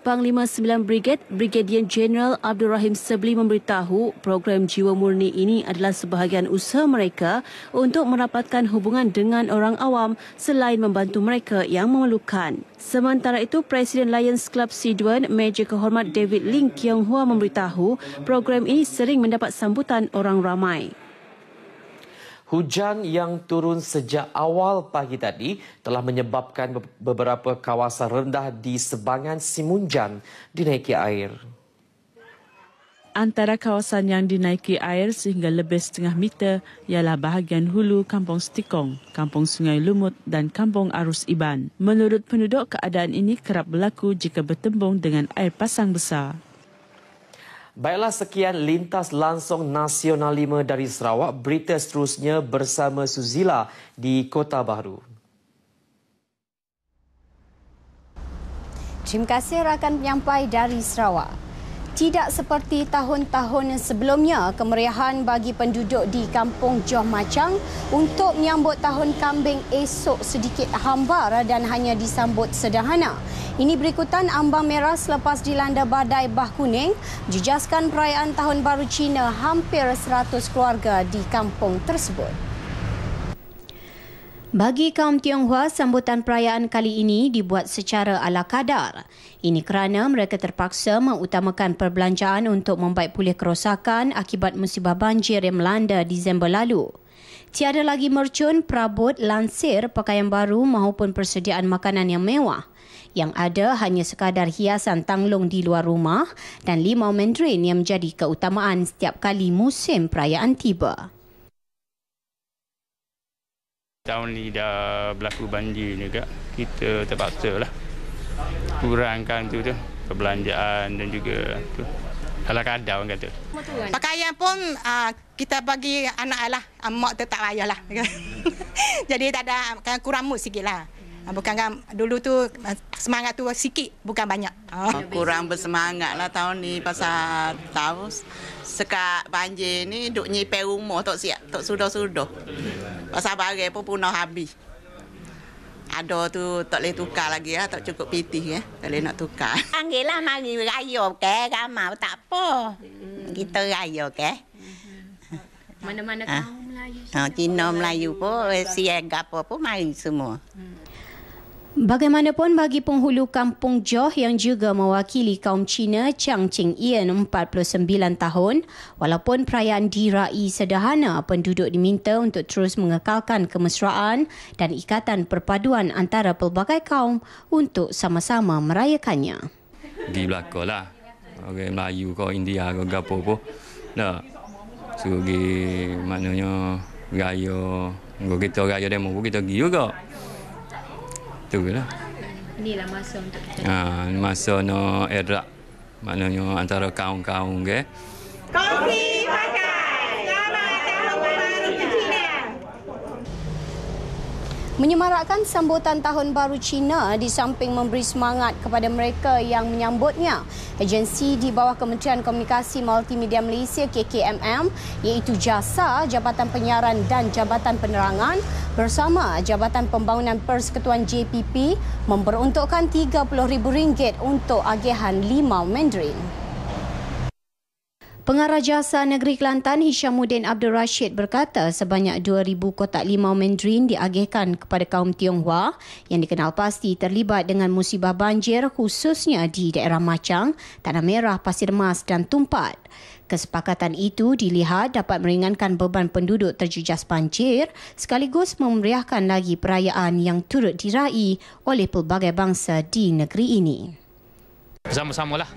Speaker 19: Panglima 9 Brigade, Brigadier Jeneral Abdul Rahim Sebli memberitahu program Jiwa Murni ini adalah sebahagian usaha mereka untuk merapatkan hubungan dengan orang awam selain membantu mereka yang memerlukan. Sementara itu, Presiden Lions Club Siduan, Major Kehormat David Ling Kiong Hua memberitahu program ini sering mendapat sambutan orang ramai.
Speaker 24: Hujan yang turun sejak awal pagi tadi telah menyebabkan beberapa kawasan rendah di sebangan Simunjan dinaiki air.
Speaker 2: Antara kawasan yang dinaiki air sehingga lebih setengah meter ialah bahagian hulu Kampung Stikong, Kampung Sungai Lumut dan Kampung Arus Iban. Menurut penduduk, keadaan ini kerap berlaku jika bertembung dengan air pasang besar.
Speaker 24: Baiklah, sekian Lintas Langsung Nasional 5 dari Sarawak. Berita seterusnya bersama Suzila di Kota Baru.
Speaker 3: Terima kasih rakan penyampai dari Sarawak. Tidak seperti tahun-tahun sebelumnya, kemeriahan bagi penduduk di Kampung Johor Machang untuk menyambut Tahun Kambing esok sedikit hambar dan hanya disambut sederhana. Ini berikutan ambang merah selepas dilanda badai bah kuning, jejaskan perayaan Tahun Baru Cina hampir 100 keluarga di kampung tersebut. Bagi kaum Tionghoa, sambutan perayaan kali ini dibuat secara ala kadar. Ini kerana mereka terpaksa mengutamakan perbelanjaan untuk membaik pulih kerosakan akibat musibah banjir yang melanda Disember lalu. Tiada lagi mercun, perabot, lansir, pakaian baru maupun persediaan makanan yang mewah. Yang ada hanya sekadar hiasan tanglung di luar rumah dan limau mandarin yang menjadi keutamaan setiap kali musim perayaan tiba.
Speaker 4: Tahun ni dah berlaku banjir juga, kita terpaksa lah kurangkan tu perbelanjaan dan juga tu ala kadar orang kata.
Speaker 5: Pakaian pun kita bagi anak lah, mak tu tak payah lah. Jadi tak ada, kurang mood sikit lah. Bukan kan dulu tu semangat tu sikit, bukan banyak.
Speaker 6: Kurang bersemangat lah tahun ni pasal tahu sekat banjir ni duk nyipir rumah tak siap, tak sudah-sudah. Pasal barang pun punah habis. Ada tu tak boleh tukar lagi lah, tak cukup pitih tak boleh nak tukar.
Speaker 5: Anggillah mari raya ke, ramai tak apa. Kita raya ke.
Speaker 3: Mana-mana kaum Melayu.
Speaker 6: Cina Melayu pun, siaga apa pun mari semua.
Speaker 3: Bagaimanapun bagi penghulu kampung Johor yang juga mewakili kaum Cina, Chang Ching Yen, 49 tahun, walaupun perayaan dirai sederhana, penduduk diminta untuk terus mengekalkan kemesraan dan ikatan perpaduan antara pelbagai kaum untuk sama-sama merayakannya.
Speaker 7: Di belakang lah, orang Melayu kau India kau gapo pun, dah, segi maknanya raya, kita raya demo kita pergi juga. Itulah.
Speaker 3: Inilah masa untuk kita.
Speaker 7: Masa no erak, maknanya antara kaum-kaum ke.
Speaker 9: Kopi pakai. Selamat Tahun Baru Cina.
Speaker 3: Menyemarakkan sambutan Tahun Baru Cina di samping memberi semangat kepada mereka yang menyambutnya, agensi di bawah Kementerian Komunikasi Multimedia Malaysia KKMM iaitu JASA, Jabatan Penyiaran dan Jabatan Penerangan bersama Jabatan Pembangunan Persekutuan JPP memperuntukkan RM30,000 untuk agihan Limau Mandarin. Pengarah Jasa Negeri Kelantan Hishamuddin Abdul Rashid berkata sebanyak 2,000 kotak limau Mandarin diagihkan kepada kaum Tionghoa yang dikenal pasti terlibat dengan musibah banjir khususnya di daerah Machang, Tanah Merah, Pasir Mas dan Tumpat. Kesepakatan itu dilihat dapat meringankan beban penduduk terjejas banjir sekaligus memeriahkan lagi perayaan yang turut diraih oleh pelbagai bangsa di negeri ini.
Speaker 10: Bersama-samalah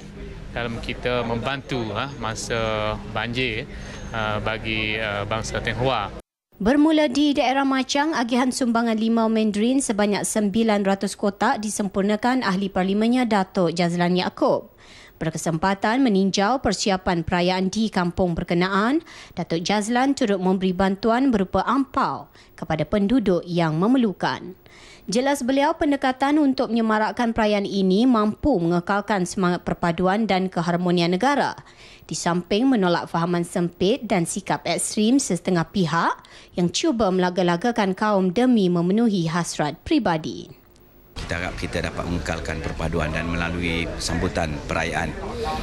Speaker 10: dalam kita membantu masa banjir bagi bangsa Tionghoa.
Speaker 3: Bermula di daerah Machang, agihan sumbangan limau Mandarin sebanyak 900 kotak disempurnakan Ahli Parlimennya Datuk Jazlan Yaakob. Berkesempatan meninjau persiapan perayaan di kampung berkenaan, Datuk Jazlan turut memberi bantuan berupa ampau kepada penduduk yang memerlukan. Jelas beliau pendekatan untuk menyemarakkan perayaan ini mampu mengekalkan semangat perpaduan dan keharmonian negara, di samping menolak fahaman sempit dan sikap ekstrim setengah pihak yang cuba melaga-lagakan kaum demi memenuhi hasrat pribadi.
Speaker 11: Kita harap kita dapat mengekalkan perpaduan dan melalui sambutan perayaan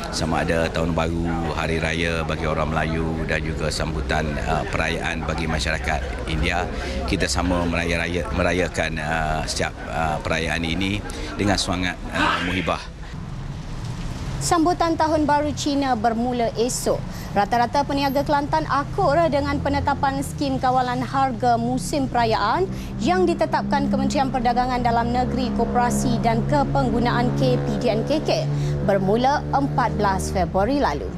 Speaker 11: sama ada Tahun Baru, Hari Raya bagi orang Melayu dan juga sambutan perayaan bagi masyarakat India, kita sama merayakan setiap perayaan ini dengan semangat muhibah.
Speaker 3: Sambutan Tahun Baru Cina bermula esok. Rata-rata peniaga Kelantan akur dengan penetapan skim kawalan harga musim perayaan yang ditetapkan Kementerian Perdagangan Dalam Negeri, Koperasi dan Kepenggunaan KPDNKK bermula 14 Februari lalu.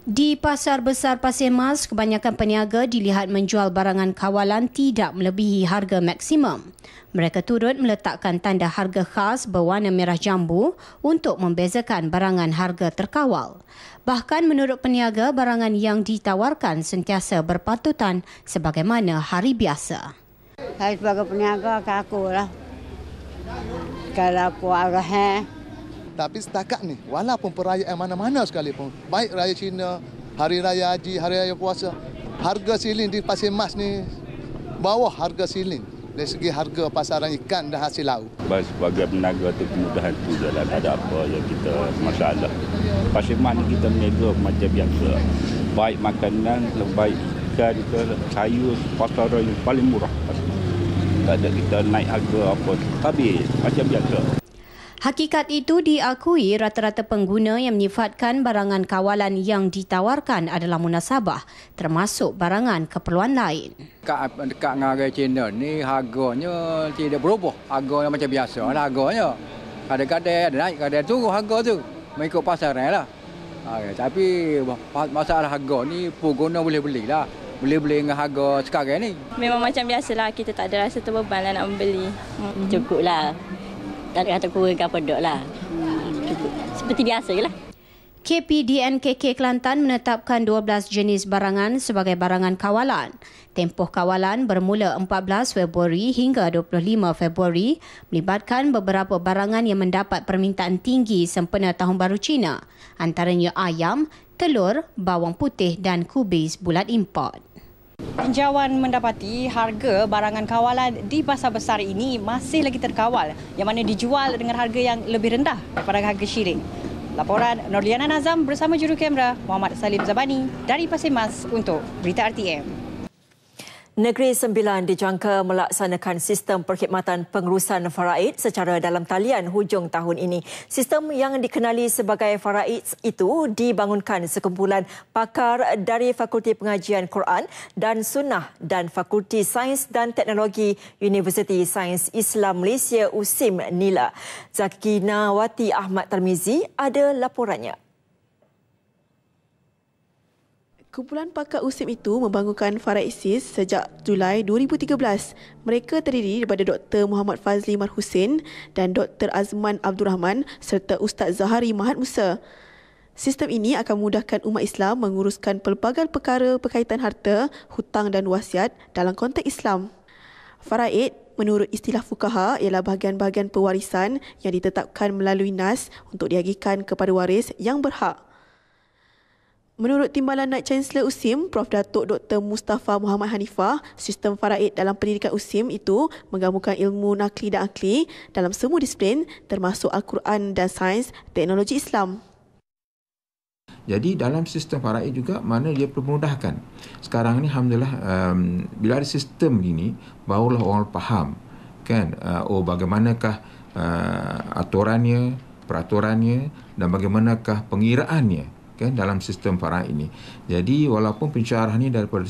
Speaker 3: Di Pasar Besar Pasir Mas, kebanyakan peniaga dilihat menjual barangan kawalan tidak melebihi harga maksimum. Mereka turut meletakkan tanda harga khas berwarna merah jambu untuk membezakan barangan harga terkawal. Bahkan menurut peniaga, barangan yang ditawarkan sentiasa berpatutan sebagaimana hari biasa.
Speaker 12: Saya sebagai peniaga kakulah. Kalau aku arah
Speaker 26: tapi setakat ni, walaupun perayaan mana-mana sekalipun, baik Raya Cina, Hari Raya Haji, Hari Raya Puasa, harga silin di Pasir Mas ni bawah harga silin dari segi harga pasaran ikan dan hasil laut.
Speaker 27: Sebagai peniaga tu kemudahan tu jalan, ada apa yang kita masalah. Pasir Mas ni kita meniaga macam biasa. Baik makanan, baik ikan, sayur, pasaran yang paling murah. Tak ada kita naik harga apa, habis macam biasa.
Speaker 3: Hakikat itu diakui rata-rata pengguna yang menyifatkan barangan kawalan yang ditawarkan adalah munasabah, termasuk barangan keperluan lain.
Speaker 28: Dekat dengan Raya Cina ni harganya tidak berubah. Harganya macam biasa lah harganya. Kadang-kadang ada naik, kadang turun harga tu. Mengikut pasaran lah. Tapi masalah harga ni pengguna boleh belilah. Boleh beli dengan harga sekarang ni.
Speaker 29: Memang macam biasalah, kita tak ada rasa terbeban lah nak membeli.
Speaker 12: Cukuplah. Tak kata kurang ke apa dok lah. Seperti biasa je lah.
Speaker 3: KPDNKK Kelantan menetapkan 12 jenis barangan sebagai barangan kawalan. Tempoh kawalan bermula 14 Februari hingga 25 Februari melibatkan beberapa barangan yang mendapat permintaan tinggi sempena Tahun Baru Cina, antaranya ayam, telur, bawang putih dan kubis bulat import.
Speaker 30: Tinjauan mendapati harga barangan kawalan di pasar besar ini masih lagi terkawal, yang mana dijual dengan harga yang lebih rendah daripada harga syirik. Laporan Norliana Nazam bersama juru kamera Muhammad Salim Zabani dari Pasir Mas untuk Berita RTM.
Speaker 1: Negeri Sembilan dijangka melaksanakan sistem perkhidmatan pengurusan faraid secara dalam talian hujung tahun ini. Sistem yang dikenali sebagai faraid itu dibangunkan sekumpulan pakar dari Fakulti Pengajian Quran dan Sunnah dan Fakulti Sains dan Teknologi Universiti Sains Islam Malaysia USIM Nila. Zakinawati Ahmad Tarmizi ada laporannya.
Speaker 13: Kumpulan pakar USIM itu membangunkan faraid SIS sejak Julai 2013. Mereka terdiri daripada Dr. Muhammad Fazli Mar Hussein dan Dr. Azman Abdul Rahman serta Ustaz Zahari Mahat Musa. Sistem ini akan memudahkan umat Islam menguruskan pelbagai perkara berkaitan harta, hutang dan wasiat dalam konteks Islam. Faraid menurut istilah fuqaha ialah bahagian-bahagian pewarisan yang ditetapkan melalui nas untuk diagihkan kepada waris yang berhak. Menurut Timbalan Naib Chancellor USIM, Prof. Datuk Dr. Mustafa Muhammad Hanifah, sistem faraid dalam pendidikan USIM itu menggabungkan ilmu nakli dan akli dalam semua disiplin termasuk Al-Quran dan sains teknologi Islam.
Speaker 15: Jadi dalam sistem faraid juga mana dia permudahkan. Sekarang ni alhamdulillah bila ada sistem ini barulah orang faham kan bagaimanakah aturannya, peraturannya dan bagaimanakah pengiraannya kan dalam sistem faraid ini. Jadi walaupun pensyarah ni daripada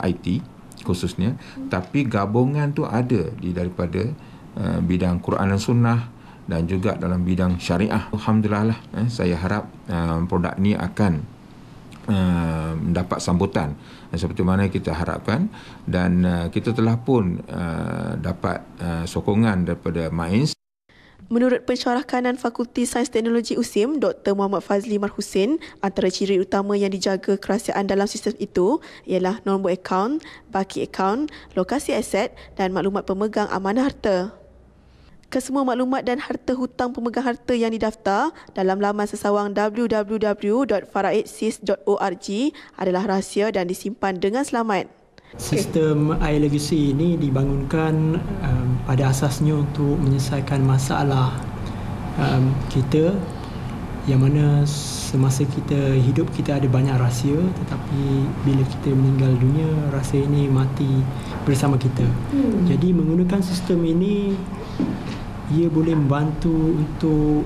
Speaker 15: IT khususnya, tapi gabungan tu ada daripada bidang Quran dan Sunnah dan juga dalam bidang syariah. Alhamdulillah lah, saya harap produk ni akan mendapat sambutan seperti mana kita harapkan dan kita telah pun dapat sokongan daripada MAINS.
Speaker 13: Menurut pensyarah kanan Fakulti Sains Teknologi USIM, Dr. Muhammad Fazli Mar Hussein, antara ciri utama yang dijaga kerahsiaan dalam sistem itu ialah nombor akaun, baki akaun, lokasi aset dan maklumat pemegang amanah harta. Kesemua maklumat dan harta hutang pemegang harta yang didaftar dalam laman sesawang www.faraidsis.org adalah rahsia dan disimpan dengan selamat.
Speaker 16: Sistem iLegacy ini dibangunkan pada asasnya untuk menyelesaikan masalah kita yang mana semasa kita hidup kita ada banyak rahsia tetapi bila kita meninggal dunia rahsia ini mati bersama kita. Jadi menggunakan sistem ini ia boleh membantu untuk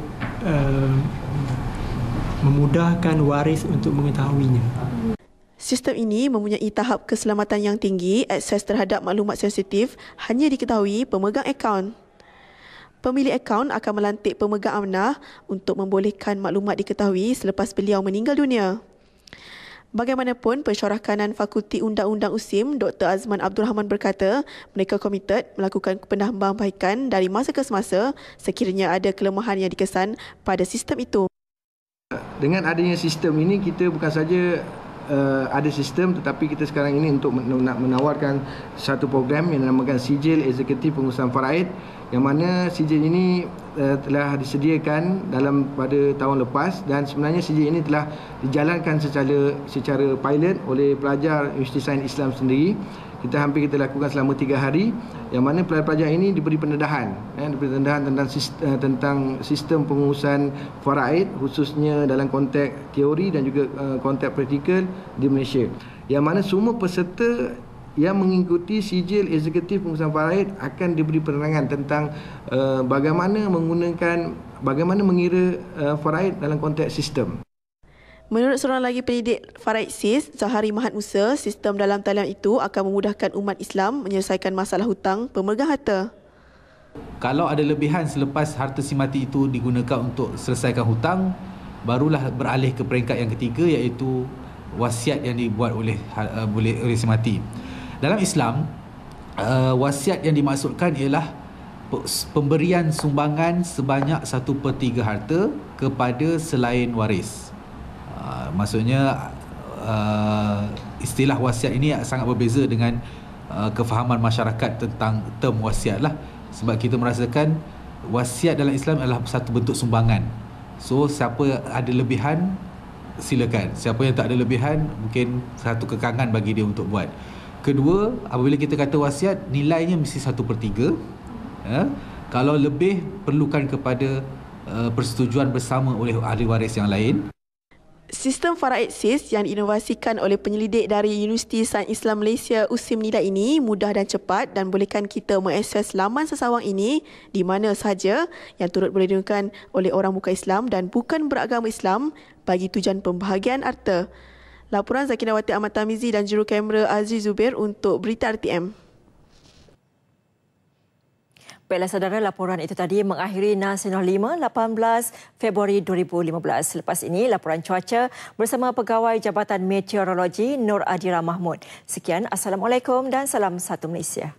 Speaker 16: memudahkan waris untuk mengetahuinya.
Speaker 13: Sistem ini mempunyai tahap keselamatan yang tinggi, akses terhadap maklumat sensitif hanya diketahui pemegang akaun. Pemilik akaun akan melantik pemegang amanah untuk membolehkan maklumat diketahui selepas beliau meninggal dunia. Bagaimanapun, pensyarah kanan Fakulti Undang-Undang USIM, Dr. Azman Abdul Rahman berkata, mereka komited melakukan penambahbaikan dari masa ke semasa sekiranya ada kelemahan yang dikesan pada sistem itu.
Speaker 17: Dengan adanya sistem ini, kita bukan saja ada sistem tetapi kita sekarang ini untuk menawarkan satu program yang dinamakan Sijil Eksekutif Pengurusan Faraid yang mana sijil ini telah disediakan pada tahun lepas dan sebenarnya sijil ini telah dijalankan secara pilot oleh pelajar Universiti Sains Islam sendiri. Kita lakukan selama 3 hari yang mana pelajar-pelajar ini diberi pendedahan tentang sistem pengurusan faraid khususnya dalam konteks teori dan juga konteks praktikal di Malaysia. Yang mana semua peserta yang mengikuti sijil eksekutif pengurusan faraid akan diberi penerangan tentang bagaimana mengira faraid dalam konteks sistem.
Speaker 13: Menurut seorang lagi pendidik faraid SIS, Zahari Mahat Musa, sistem dalam talian itu akan memudahkan umat Islam menyelesaikan masalah hutang pemegang harta.
Speaker 18: Kalau ada lebihan selepas harta si mati itu digunakan untuk selesaikan hutang, barulah beralih ke peringkat yang ketiga iaitu wasiat yang dibuat oleh si mati. Dalam Islam, wasiat yang dimaksudkan ialah pemberian sumbangan sebanyak 1/3 harta kepada selain waris. Maksudnya istilah wasiat ini sangat berbeza dengan kefahaman masyarakat tentang term wasiat lah. Sebab kita merasakan wasiat dalam Islam adalah satu bentuk sumbangan. So siapa ada lebihan silakan, siapa yang tak ada lebihan mungkin satu kekangan bagi dia untuk buat. Kedua, apabila kita kata wasiat, nilainya mesti 1/3. Kalau lebih perlukan kepada persetujuan bersama oleh ahli waris yang lain.
Speaker 13: Sistem Faraid SIS yang diinovasikan oleh penyelidik dari Universiti Sains Islam Malaysia USIM NIDA ini mudah dan cepat dan bolehkan kita mengakses laman sesawang ini di mana sahaja yang turut boleh digunakan oleh orang bukan Islam dan bukan beragama Islam bagi tujuan pembahagian harta. Laporan Zakinawati Ahmad Tamizi dan juru kamera Aziz Zubair untuk Berita RTM.
Speaker 1: Baiklah saudara, laporan itu tadi mengakhiri Nasional 5, 18 Februari 2015. Selepas ini, laporan cuaca bersama Pegawai Jabatan Meteorologi Nur Adira Mahmud. Sekian, Assalamualaikum dan salam satu Malaysia.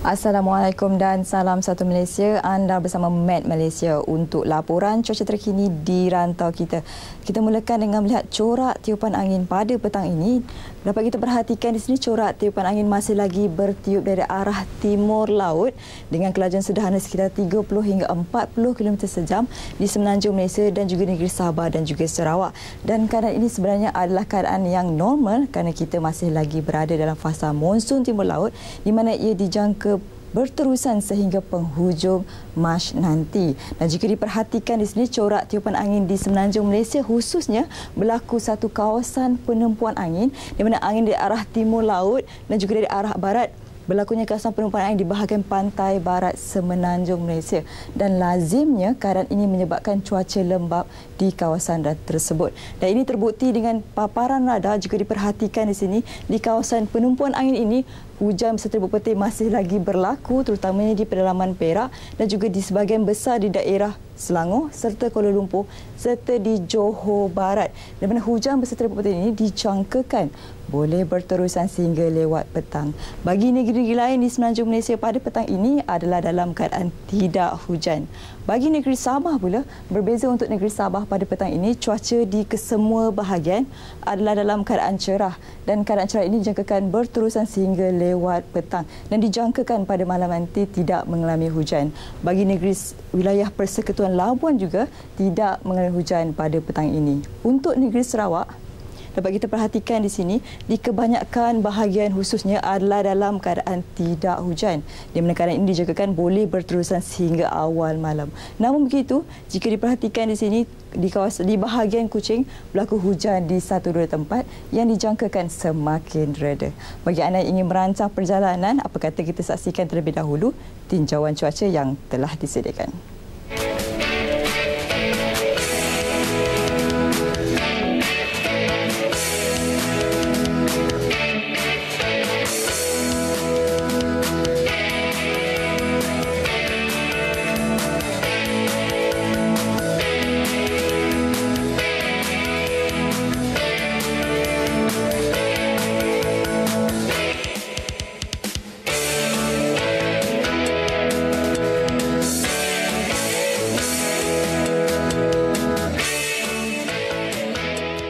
Speaker 2: Assalamualaikum dan salam satu Malaysia. Anda bersama Met Malaysia untuk laporan cuaca terkini di rantau kita. Kita mulakan dengan melihat corak tiupan angin pada petang ini. Dapat kita perhatikan di sini corak tiupan angin masih lagi bertiup dari arah timur laut dengan kelajuan sederhana sekitar 30 hingga 40 km sejam di semenanjung Malaysia dan juga negeri Sabah dan juga Sarawak. Dan keadaan ini sebenarnya adalah keadaan yang normal kerana kita masih lagi berada dalam fasa monsun timur laut di mana ia dijangka berterusan sehingga penghujung Mac nanti. Dan jika diperhatikan di sini corak tiupan angin di semenanjung Malaysia khususnya berlaku satu kawasan penempuan angin di mana angin dari arah timur laut dan juga dari arah barat berlakunya kawasan penempuan angin di bahagian pantai barat semenanjung Malaysia dan lazimnya keadaan ini menyebabkan cuaca lembap di kawasan tersebut. Dan ini terbukti dengan paparan radar jika diperhatikan di sini di kawasan penumpuan angin ini hujan berserta berpetir masih lagi berlaku terutamanya di pedalaman Perak dan juga di sebahagian besar di daerah Selangor serta Kuala Lumpur serta di Johor Barat. Di mana hujan berserta berpetir ini dijangkakan boleh berterusan sehingga lewat petang. Bagi negeri-negeri lain di semenanjung Malaysia pada petang ini adalah dalam keadaan tidak hujan. Bagi negeri Sabah pula, berbeza untuk negeri Sabah pada petang ini, cuaca di kesemua bahagian adalah dalam keadaan cerah dan keadaan cerah ini dijangkakan berterusan sehingga lewat petang dan dijangkakan pada malam nanti tidak mengalami hujan. Bagi negeri wilayah Persekutuan Labuan juga tidak mengalami hujan pada petang ini. Untuk negeri Sarawak, dapat kita perhatikan di sini, di kebanyakan bahagian khususnya adalah dalam keadaan tidak hujan. Di mana keadaan ini dijangkakan boleh berterusan sehingga awal malam. Namun begitu, jika diperhatikan di sini, di bahagian Kuching, berlaku hujan di 1-2 tempat yang dijangkakan semakin reda. Bagi anda yang ingin merancang perjalanan, apa kata kita saksikan terlebih dahulu tinjauan cuaca yang telah disediakan.